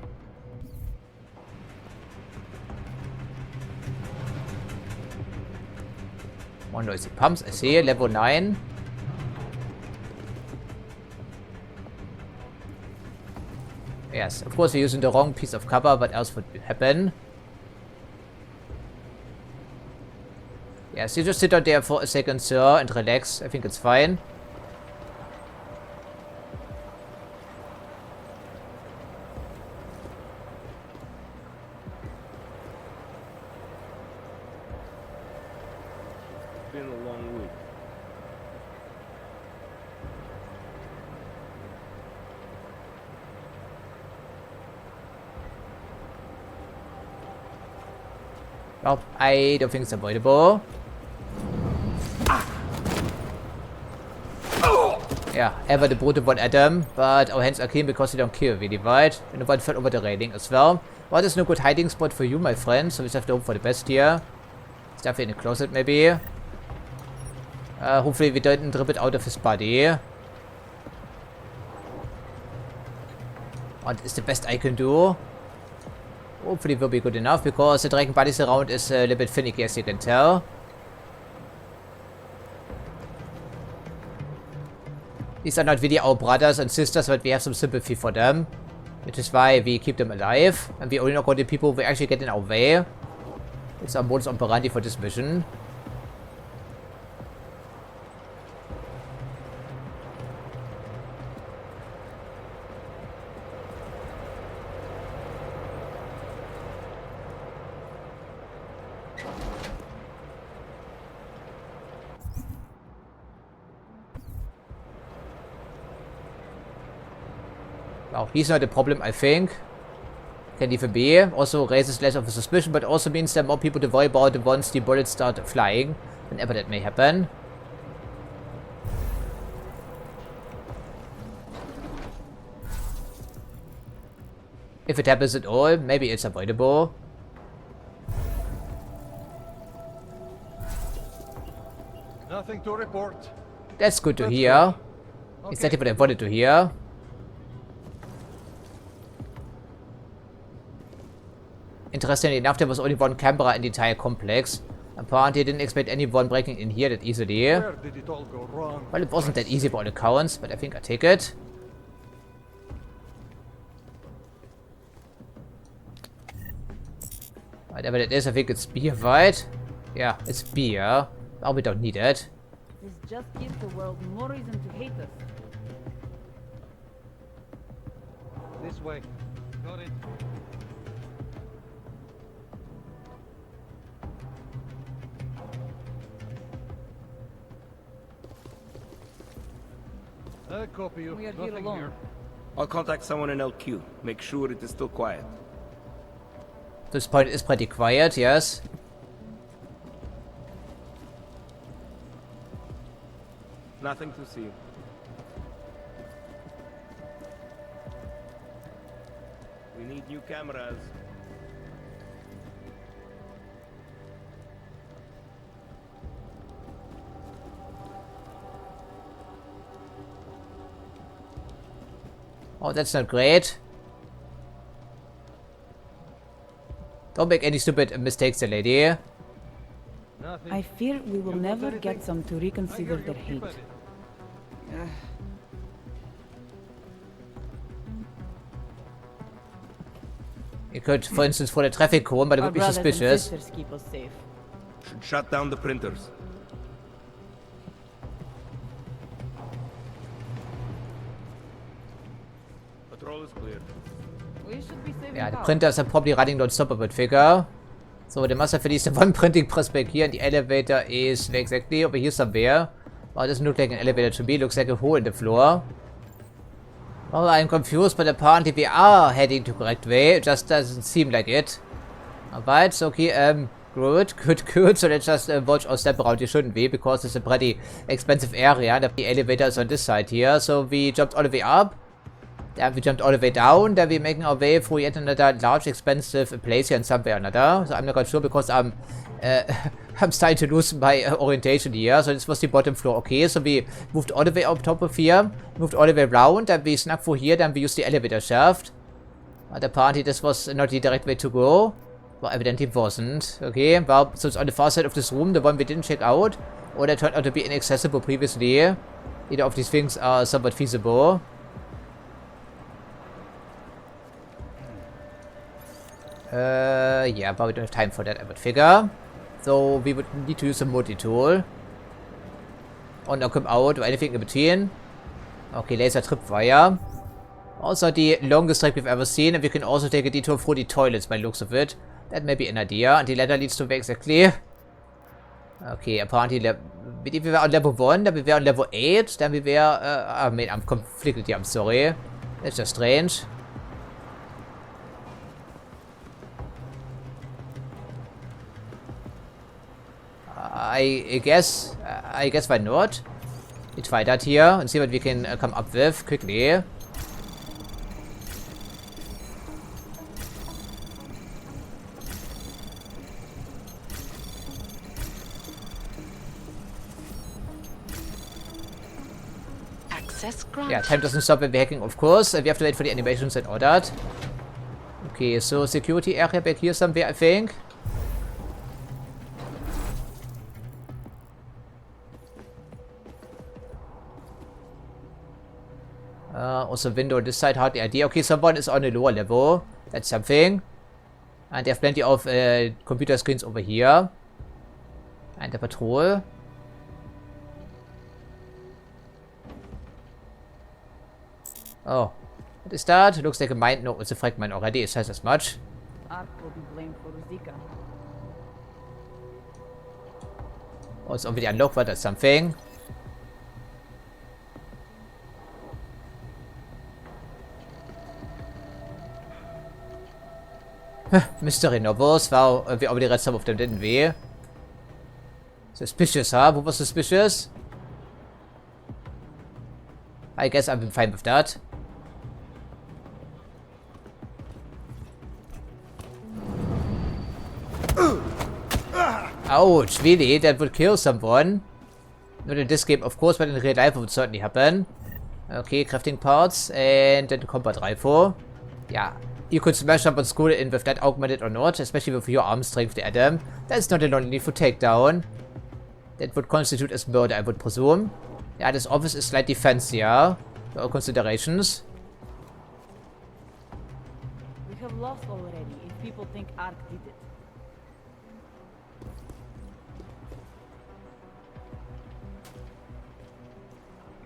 More noisy pumps, I see. Level 9. Yes, of course we're using the wrong piece of cover. What else would happen? Yes, you just sit out there for a second, sir, and relax. I think it's fine.
Been a long week.
Well, I don't think it's avoidable. Yeah, ever the brutal one Adam, but our hands are clean because they don't kill really, right? And one fell over the railing as well. Well, there's no good hiding spot for you, my friend, so we just have to hope for the best here. Stuff in the closet, maybe. Hopefully we didn't rip it out of his body. What is the best I can do? Hopefully it will be good enough, because the dragon bodies around is a little bit finicky, as you can tell. These are not really our brothers and sisters, but we have some sympathy for them. Which is why we keep them alive. And we only knock out the people who actually get in our way. It's our modus operandi for this mission. Well, he's not a problem, I think. Can even be. Also raises less of a suspicion, but also means there are more people to worry about once the bullets start flying. Whenever that may happen. If it happens at all, maybe it's avoidable.
Nothing to report.
That's good to hear. Exactly what I wanted to hear. Interestingly enough, there was only one camera in the entire complex. Apparently, I didn't expect anyone breaking in here that easily.
Where did it all go wrong?
Well, it wasn't that easy by all accounts, but I think I take it. Whatever it is, I think it's beer, right? Yeah, it's beer. Oh, we don't need it.
This just gives the world more reason to hate us.
This way. Got it. I copy you.
We are
Nothing
here alone.
here.
I'll contact someone in LQ. Make sure it is still quiet.
This point is pretty quiet, yes.
Nothing to see. We need new cameras.
Oh, that's not great. Don't make any stupid mistakes, lady.
I fear we will never get some to reconsider their hate.
You could, for instance, for the traffic cone, but it would be suspicious.
Keep us safe.
Should shut down the printers. Patrol is clear.
We should be saving
Yeah, the
power.
printers are probably running non-stop, I would figure. So they must have at least one printing press back here, and the elevator is exactly over here somewhere. Well, it doesn't look like an elevator to me, it looks like a hole in the floor. Well, I'm confused, but apparently we are heading to correct way. It just doesn't seem like it. Alright, so okay, good. So let's just watch our step around here, shouldn't we? Because it's a pretty expensive area. The elevator is on this side here. So we jumped all the way up. Then we jumped all the way down. Then we're making our way through yet another large, expensive place here in some way or another. So I'm not quite sure because I'm starting to lose my orientation here. So this was the bottom floor. Okay, so we moved all the way up top of here. Moved all the way around. Then we snuck through here. Then we used the elevator shaft. But apparently this was not the direct way to go. Well, evidently wasn't. Okay, well, so it's on the far side of this room, the one we didn't check out. Or that turned out to be inaccessible previously. Either of these things are somewhat feasible. Yeah, but we don't have time for that, I would figure. So we would need to use a multi-tool. Or not come out, or anything in between. Okay, laser tripwire. Also the longest trek we've ever seen, and we can also take a detour through the toilets by the looks of it. That may be an idea, and the ladder leads to where exactly? Okay, apparently we were on level 1, then we were on level 8, then we were, I mean, I'm conflicted here, I'm sorry. That's just strange. I guess why not? We try that here and see what we can come up with quickly. Yeah, time doesn't stop when we're hacking, of course. We have to wait for the animations and all that. Okay, so security area back here somewhere, I think. Also window on this side, hardly idea. Okay, someone is on a lower level. That's something. And they have plenty of computer screens over here. And a patrol. Oh, what is that? Looks like a mine. No, it's a fragment already. It says as much.
Ark will be blamed for Zika.
Oh, it's already unlocked, but that's something. Mystery novels. Wow, we already read some of them, didn't we? Suspicious, huh? Who was suspicious? I guess I'm fine with that. Ouch, really? That would kill someone. Not in this game, of course, but in real life it would certainly happen. Okay, crafting parts and then combat rifle. Yeah, you could smash someone's skull in with that augmented or not, especially with your arm strength, Adam. That's not a long need for takedown. That would constitute as murder, I would presume. Yeah, this office is slightly fancier. For all considerations.
We have lost already if people think Ark did it.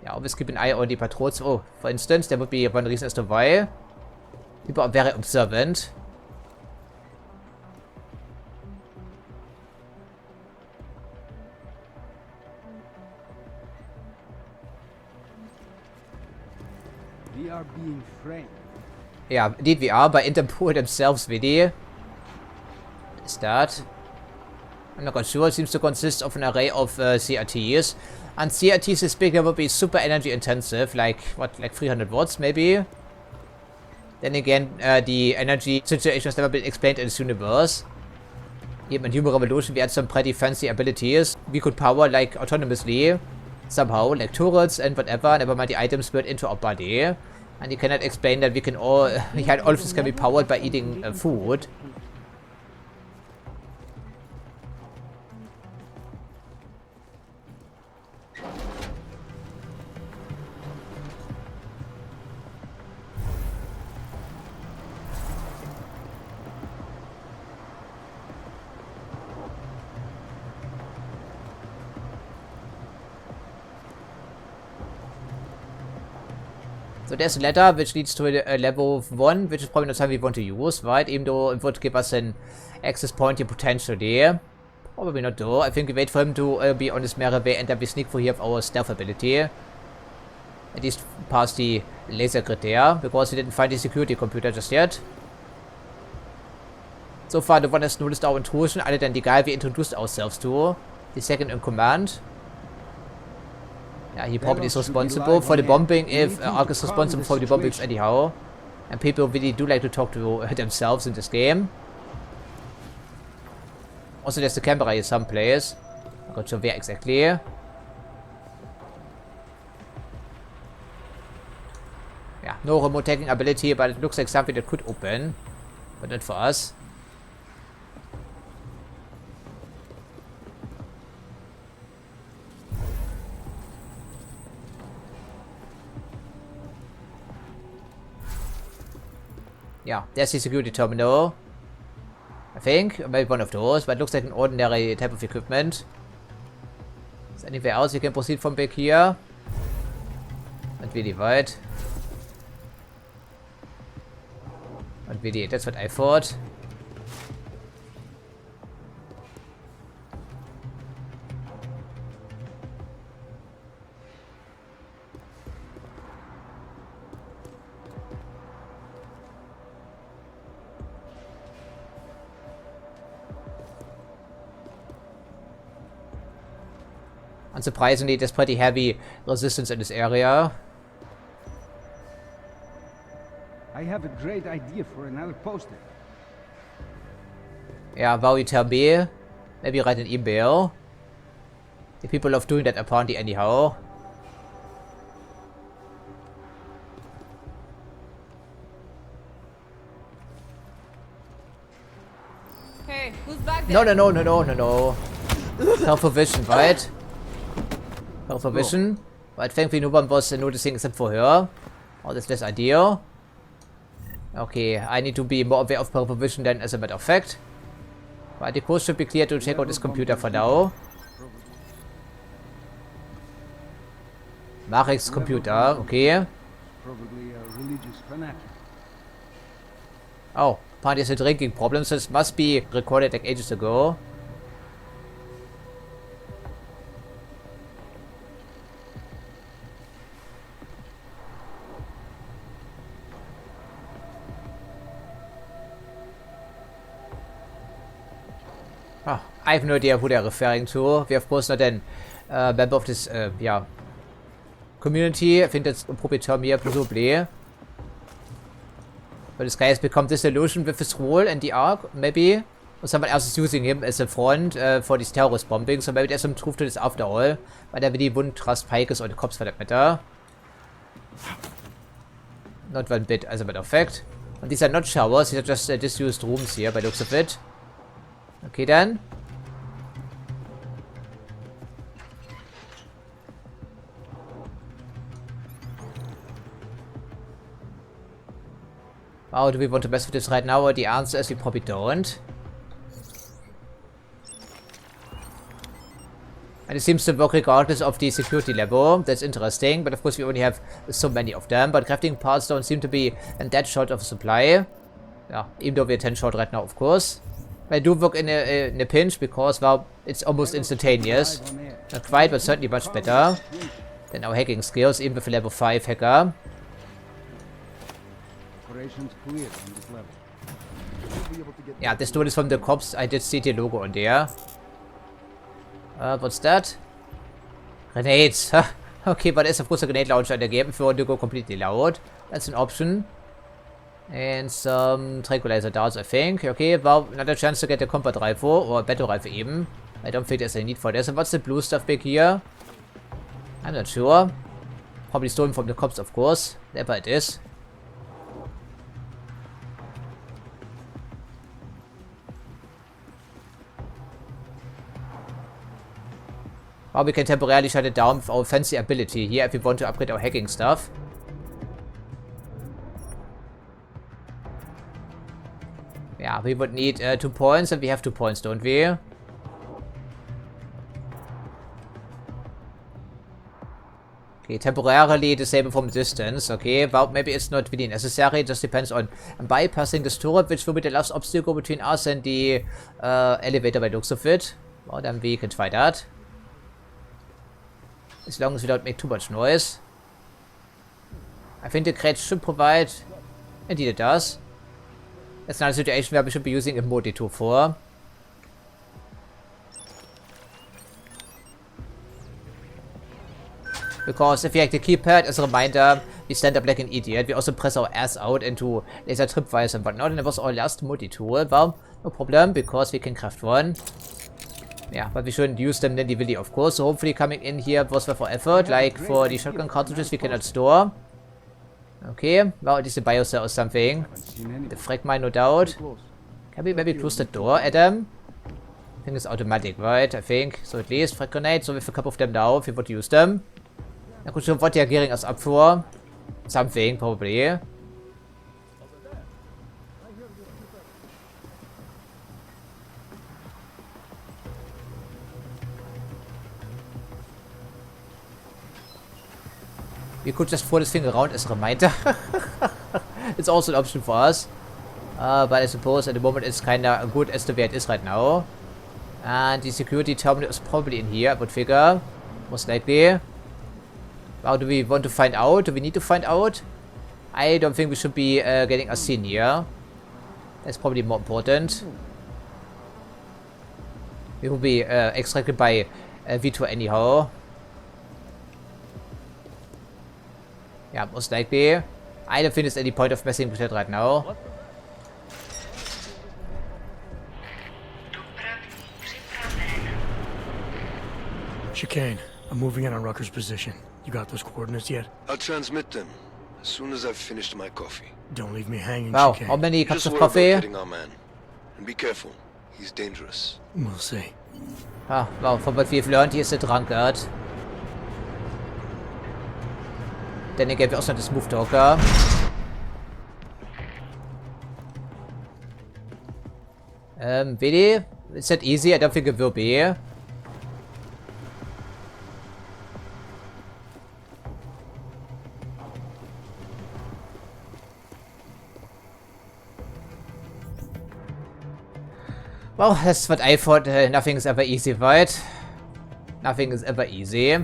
Yeah, always keep an eye on the patrols. Oh, for instance, there would be one reason as to why. People are very observant.
We are being framed.
Yeah, indeed we are, by Interpol themselves, really. What is that? I'm not quite sure. It seems to consist of an array of CRTs. And CRTs is bigger would be super energy intensive, like, what, like 300 watts maybe? Then again, the energy situation has never been explained in this universe. Even in Human Revolution we had some pretty fancy abilities. We could power, like, autonomously. Somehow, like turrets and whatever, never mind the items built into our body. And you cannot explain that we can all, yeah, all of this can be powered by eating food. So there's a ladder which leads to a level 1, which is probably not something we want to use, right? Even though it would give us an access point here potentially. Probably not though. I think we wait for him to be on his merry way and then we sneak through here with our stealth ability. At least past the laser grid there, because we didn't find the security computer just yet. So far, no one has noticed our intrusion, other than the guy we introduced ourselves to, the second in command. Yeah, he probably is responsible for the bombing, if Ark is responsible for the bombings anyhow. And people really do like to talk to themselves in this game. Also, there's the camera here someplace. I'm not sure where exactly. Yeah, no remote tagging ability, but it looks like something that could open. But not for us. Yeah, there's the security terminal. I think, or maybe one of those, but it looks like an ordinary type of equipment. Is there anywhere else you can proceed from back here? Not really weit. Not really, that's what I thought. Unsurprisingly, there's pretty heavy resistance in this area.
I have a great idea for another poster.
Yeah, well, you tell me. Maybe write an email. The people love doing that apparently anyhow.
Hey, who's back there?
No. Health vision, right? Health vision. But thankfully no one was noticing except for her. Oh, that's less ideal. Okay, I need to be more aware of peripheral vision then, as a matter of fact. But the course should be clear to check out this computer for now. Marek's computer, okay.
Probably a religious fanatic.
Oh, apparently there's a drinking problem, so this must be recorded like ages ago. Oh, I have no idea who they're referring to. We of course not a member of this yeah, community. I think that's appropriate term here, presumably. But this guy has become disillusioned with his role in the Ark, maybe? Or someone else is using him as a front for these terrorist bombings, so maybe there's some truth to this after all. But I really wouldn't trust Pikes or the cops for that matter. Not one bit, as a matter of fact. And these are not showers, these are just disused rooms here, by the looks of it. Okay then. Wow, do we want to mess with this right now? The answer is we probably don't. And it seems to work regardless of the security level. That's interesting, but of course we only have so many of them. But crafting parts don't seem to be in that short of a supply. Yeah, even though we're 10 short right now, of course. I do work in a pinch because, well, it's almost instantaneous. Not quite, but certainly much better than our hacking skills, even with a level 5 hacker. Yeah, this dude is from the cops. I did see the logo on there. What's that? Grenades. Okay, but there's of course a grenade launcher in the game if you want to go completely loud. That's an option. And some tranquilizer darts, I think. Okay, well, another chance to get a combat rifle, or a battle rifle even. I don't think there's any need for this. And what's the blue stuff back here? I'm not sure. Probably stolen from the cops, of course. Whatever it is. Well, we can temporarily shut it down with our fancy ability here if we want to upgrade our hacking stuff. Yeah, we would need 2 points, and we have 2 points, don't we? Okay, temporarily disable from distance. Okay, well, maybe it's not really necessary. It just depends on bypassing this turret, which will be the last obstacle between us and the elevator by looks of it. Well, then we can try that. As long as we don't make too much noise. I think the crate should provide... Indeed it does. That's not a situation where we should be using a multi-tool for. Because if you hack the keypad, as a reminder, we stand up like an idiot. We also press our ass out into laser tripwires and whatnot, and it was our last multi-tool. Well, no problem, because we can craft one. Yeah, but we shouldn't use them nilly-willy, of course. So hopefully coming in here was worth our effort. Like for the shotgun cartridges we cannot store. Okay, well, it is a biocell or something. The frag mine, no doubt. Can we maybe close the door, Adam? I think it's automatic, right? I think. So at least frag grenades. So we have a couple of them now if we would use them. Na gut, schon wollte ja Gering als Abfuhr. Something, probably. We could just throw this thing around as a reminder. It's also an option for us. But I suppose at the moment it's kinda good as the way it is right now. And the security terminal is probably in here, I would figure. Most likely. Well, do we want to find out? Do we need to find out? I don't think we should be getting a scene here. That's probably more important. We will be extracted by V2 anyhow. Yeah, most likely. I don't think there's any point of messing with it right now.
Chicane, I'm moving in on Rucker's position. You got those coordinates yet?
I'll transmit them as soon as I've finished my coffee.
Don't leave me hanging,
Wow,
Chicane.
how many cups of
Just
coffee?
worry about getting our man. And be careful. He's dangerous.
We'll see.
Ah, well, from what we've learned, he is a drunkard. Then again, we're also not a smooth talker. Really? Is that easy? I don't think it will be. Well, that's what I thought. Nothing is ever easy, right? Nothing is ever easy.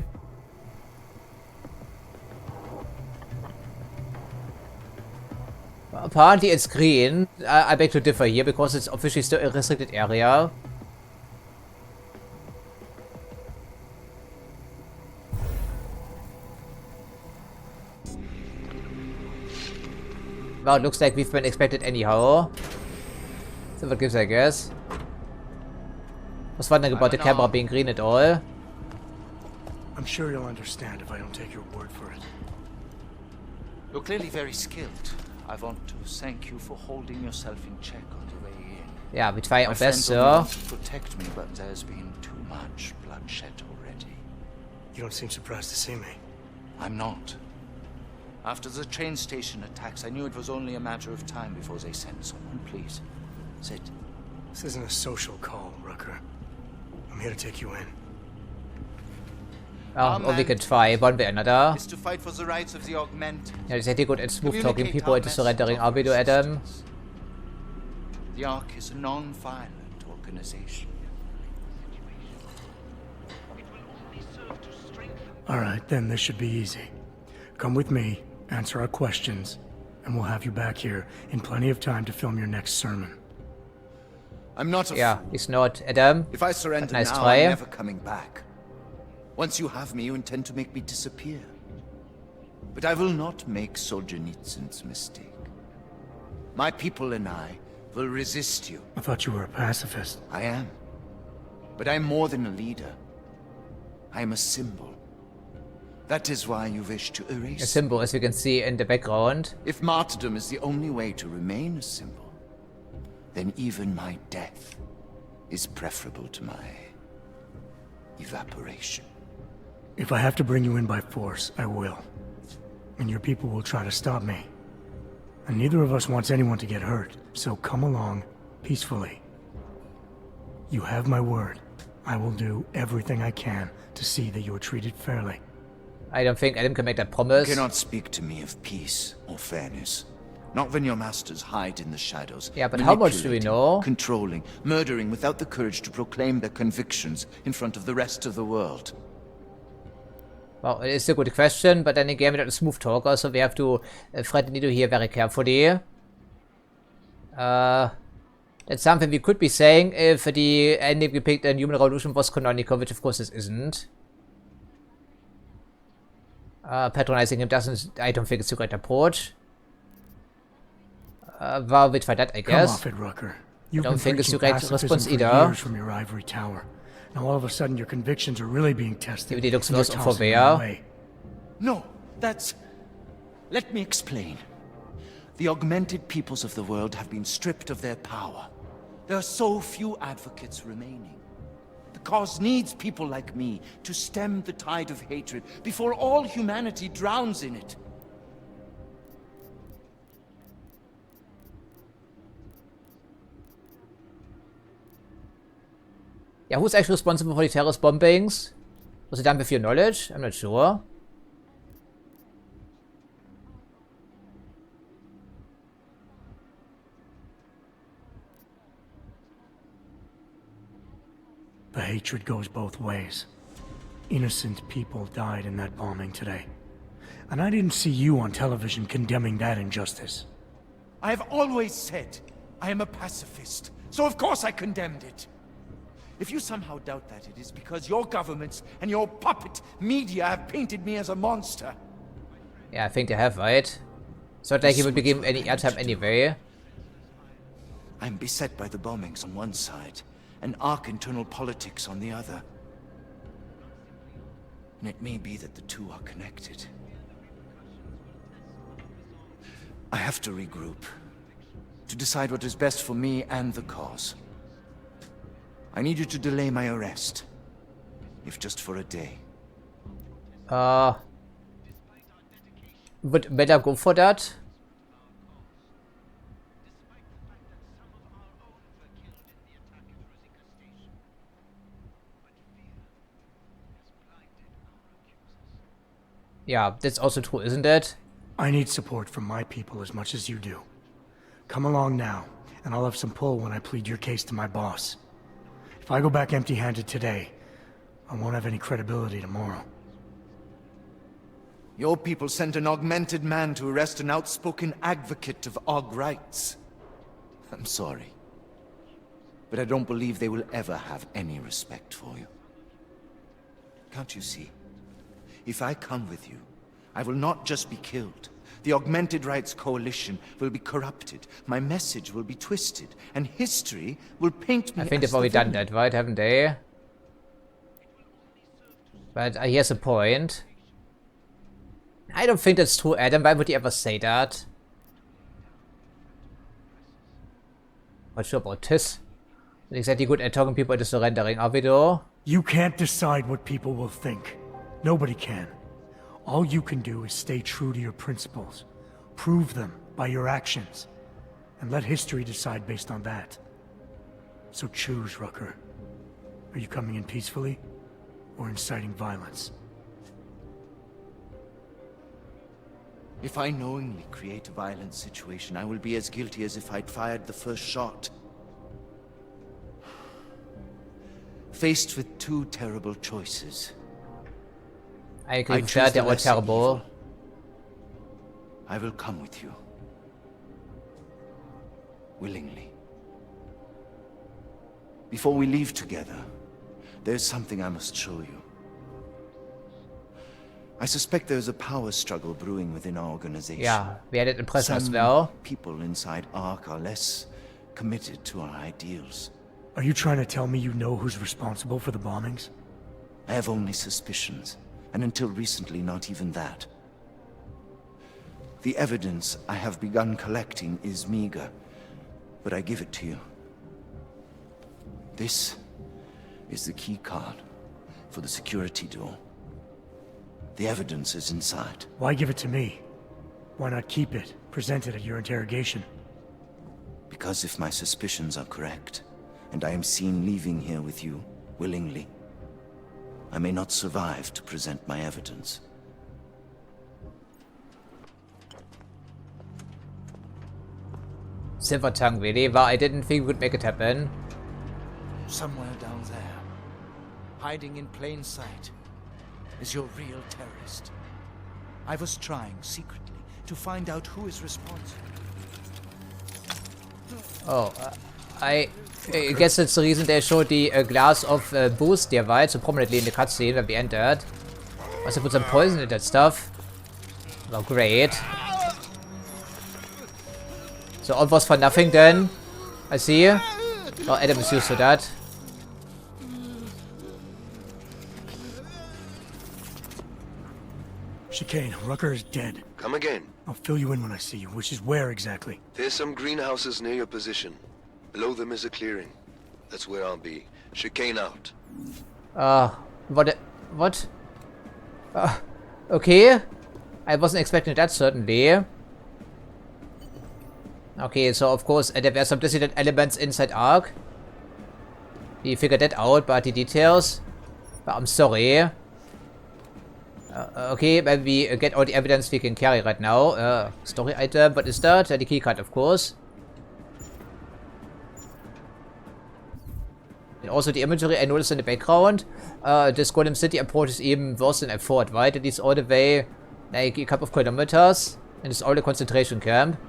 Well, apparently it's green. I beg to differ here because it's officially still a restricted area. Well, it looks like we've been expected anyhow. So what gives, I guess. Was wondering about the camera being green at all.
I'm sure you'll understand if I don't take your word for it.
You're clearly very skilled. I want to thank you for holding yourself in check on the way in.
Yeah, we try our best, sir.
Want to protect me, but there's been too much bloodshed already.
You don't seem surprised to see me.
I'm not. After the train station attacks, I knew it was only a matter of time before they sent someone. Please, sit.
This isn't a social call, Rucker. I'm here to take you in.
Oh, or we can try one way or another.
Is to fight for the rights of the Augmented.
Yeah, it's pretty good at smooth talking people into surrendering RB, Adam.
The Ark is a non-violent organization.
Alright, then this should be easy. Come with me, answer our questions, and we'll have you back here in plenty of time to film your next sermon.
I'm not a
Yeah,
fool.
he's not, Adam.
If I surrender
nice
now,
try.
I'm never coming back. Once you have me, you intend to make me disappear. But I will not make Solzhenitsyn's mistake. My people and I will resist you.
I thought you were a pacifist.
I am. But I'm more than a leader. I am a symbol. That is why you wish to erase
A symbol, as we can see in the background.
If martyrdom is the only way to remain a symbol, then even my death is preferable to my evaporation.
If I have to bring you in by force, I will. And your people will try to stop me. And neither of us wants anyone to get hurt, so come along peacefully. You have my word. I will do everything I can to see that you are treated fairly.
I don't think Adam can make that promise.
You cannot speak to me of peace or fairness. Not when your masters hide in the shadows.
Yeah, but how much do we know?
Controlling, murdering without the courage to proclaim their convictions in front of the rest of the world.
Well, it is a good question, but then again, we're not a smooth talker, so we have to thread the needle here very carefully. That's something we could be saying if the ending we picked in Human Revolution was canonical, which of course this isn't. Patronizing him I don't think it's a great approach. Well, wait for that, I guess.
Come off it, Rucker.
I don't think it's a great response
for
either.
Years from your ivory tower. Now all of a sudden your convictions are really being tested.
It looks worse for Vea.
No, that's... Let me explain. The augmented peoples of the world have been stripped of their power. There are so few advocates remaining. The cause needs people like me to stem the tide of hatred before all humanity drowns in it.
Yeah, who's actually responsible for the terrorist bombings? Was it done with your knowledge? I'm not sure.
The hatred goes both ways. Innocent people died in that bombing today. And I didn't see you on television condemning that injustice.
I have always said I am a pacifist, so of course I condemned it. If you somehow doubt that, it is because your governments and your puppet media have painted me as a monster.
Yeah, I think they have, right? It's not like he would be given any airtime anyway.
I'm beset by the bombings on one side, and ARC internal politics on the other. And it may be that the two are connected. I have to regroup, to decide what is best for me and the cause. I need you to delay my arrest, if just for a day.
Would better go for that? Yeah, that's also true, isn't it?
I need support from my people as much as you do. Come along now, and I'll have some pull when I plead your case to my boss. If I go back empty-handed today, I won't have any credibility tomorrow.
Your people sent an augmented man to arrest an outspoken advocate of Aug rights. I'm sorry, but I don't believe they will ever have any respect for you. Can't you see? If I come with you, I will not just be killed. The Augmented Rights Coalition will be corrupted, my message will be twisted, and history will paint me
I think they've already done that, right? Haven't they? But here's a point. I don't think that's true, Adam. Why would he ever say that? Not sure about this. Not exactly good at talking people into surrendering, are we though?
You can't decide what people will think. Nobody can. All you can do is stay true to your principles. Prove them by your actions. And let history decide based on that. So choose, Rucker. Are you coming in peacefully? Or inciting violence?
If I knowingly create a violent situation, I will be as guilty as if I'd fired the first shot. Faced with two terrible choices.
I agree with that, they were terrible.
I will come with you. Willingly. Before we leave together, there's something I must show you. I suspect there's a power struggle brewing within our organization.
Yeah, we had it impressed as well.
People inside ARC are less committed to our ideals.
Are you trying to tell me you know who's responsible for the bombings?
I have only suspicions. And until recently, not even that. The evidence I have begun collecting is meager, but I give it to you. This is the key card for the security door. The evidence is inside.
Why give it to me? Why not keep it, present it at your interrogation?
Because if my suspicions are correct, and I am seen leaving here with you, willingly, I may not survive to present my evidence.
Silver tongue, really? Well, I didn't think we would make it happen.
Somewhere down there, hiding in plain sight,
as your real terrorist. I was trying secretly to find out who is responsible.
Oh, I guess that's the reason they showed the glass of boost device so prominently in the cutscene when we entered. Must have put some poison in that stuff. Oh, great. So all was for nothing then. I see. Oh, Adam is used to that.
Chicane, Rucker is dead.
Come again.
I'll fill you in when I see you, which is where exactly?
There's some greenhouses near your position. Below them is a clearing. That's where I'll be. Chicane out.
What? Okay. I wasn't expecting that, certainly. Okay, so of course there were some dissident elements inside Ark. We figured that out, but the details... I'm sorry. Okay, maybe we get all the evidence we can carry right now. Story item, what is that? The keycard, of course. And also the imagery I noticed in the background. This Golem City approach is even worse than I thought, right? It is all the way, like, a couple of kilometers. And it's all the concentration camp.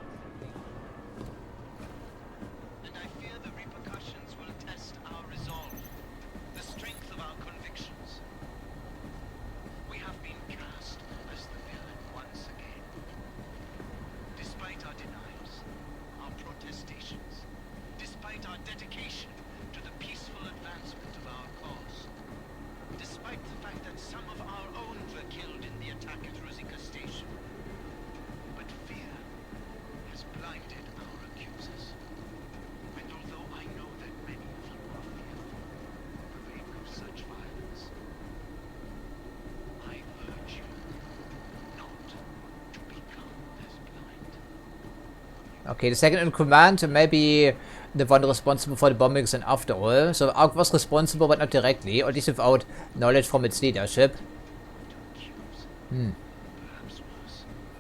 Okay, the second in command may be the one responsible for the bombings and after all. So Ark was responsible but not directly, or at least without knowledge from its leadership.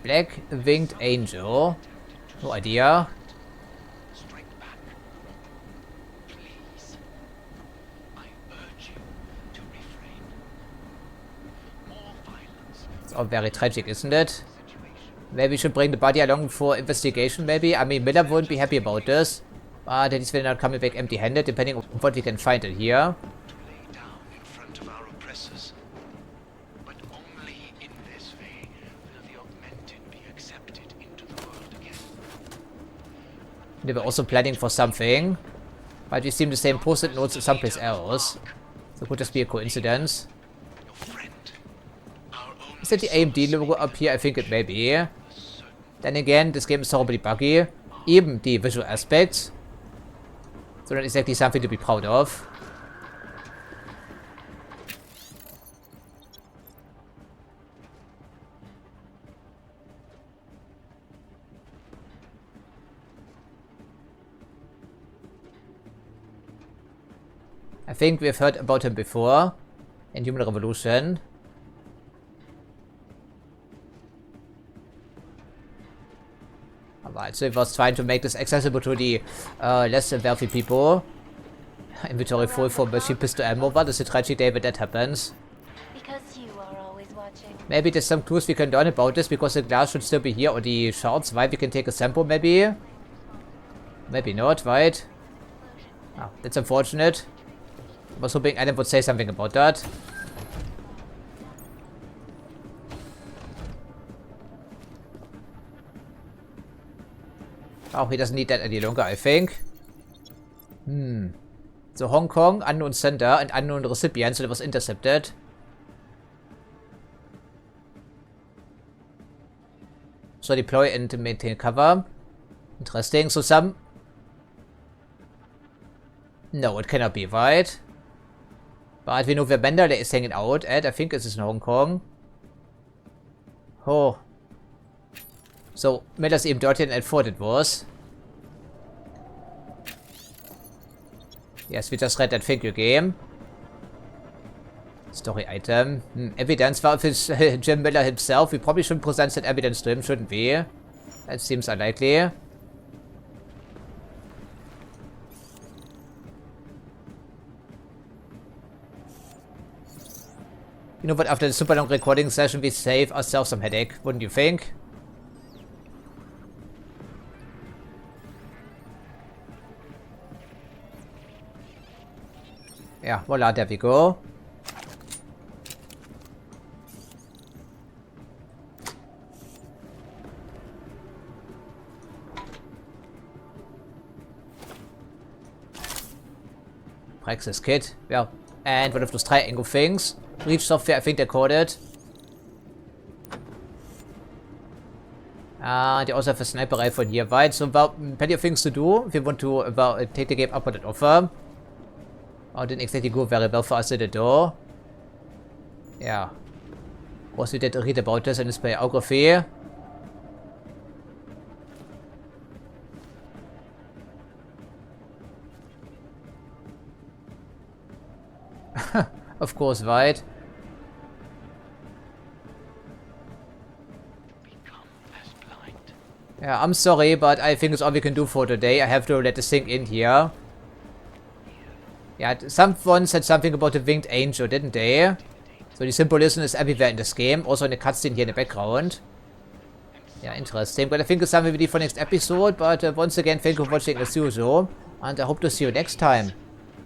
Black Winged Angel. No idea. It's all very tragic, isn't it? Maybe we should bring the body along for investigation, maybe? I mean, Miller won't be happy about this. But at least we're not coming back empty-handed, depending on what we can find in here. They were also planning for something. But we seem the same post-it notes someplace else. So could this be a coincidence? Is that the AMD logo up here? I think it may be. Then again, this game is horribly buggy. Even the visual aspects. So not exactly something to be proud of. I think we've heard about him before. In Human Revolution. Alright, so it was trying to make this accessible to the less wealthy people. Inventory full for machine pistol ammo. What is a tragic day when that happens?
Because you are always watching.
Maybe there's some clues we can learn about this because the glass should still be here, or the shards, right? We can take a sample maybe. Maybe not, right? Oh, that's unfortunate. I was hoping Adam would say something about that. Oh, he doesn't need that any longer, I think. So Hong Kong, unknown sender and unknown recipient, so that was intercepted. So deploy and maintain cover. Interesting. So some... No, it cannot be, right? But we know where Mandalay is hanging out at. I think this is in Hong Kong. Oh. So, Miller's eben dorthin than I thought it was. Yes, we just read that figure game. Story item. Evidence of his Jim Miller himself. We probably shouldn't present that evidence to him, shouldn't we? That seems unlikely. You know what, after the super long recording session, we save ourselves some headache, wouldn't you think? Yeah, voila, there we go. Praxis Kit, yeah. And one of those triangle things. Reach software, I think they called it. They also have a sniper rifle nearby, so plenty of things to do if you want to take the game up on that offer. Oh, didn't exactly go very well for us at the door. Yeah. Of course, we did read about this in his biography. Of course, right? Yeah, I'm sorry, but I think it's all we can do for today. I have to let this sink in here. Yeah, someone said something about the winged angel, didn't they? So the symbolism is everywhere in this game, also in the cutscene here in the background. Yeah, interesting. But I think it's something we need for next episode. But once again, thank you for watching as usual, and I hope to see you next time.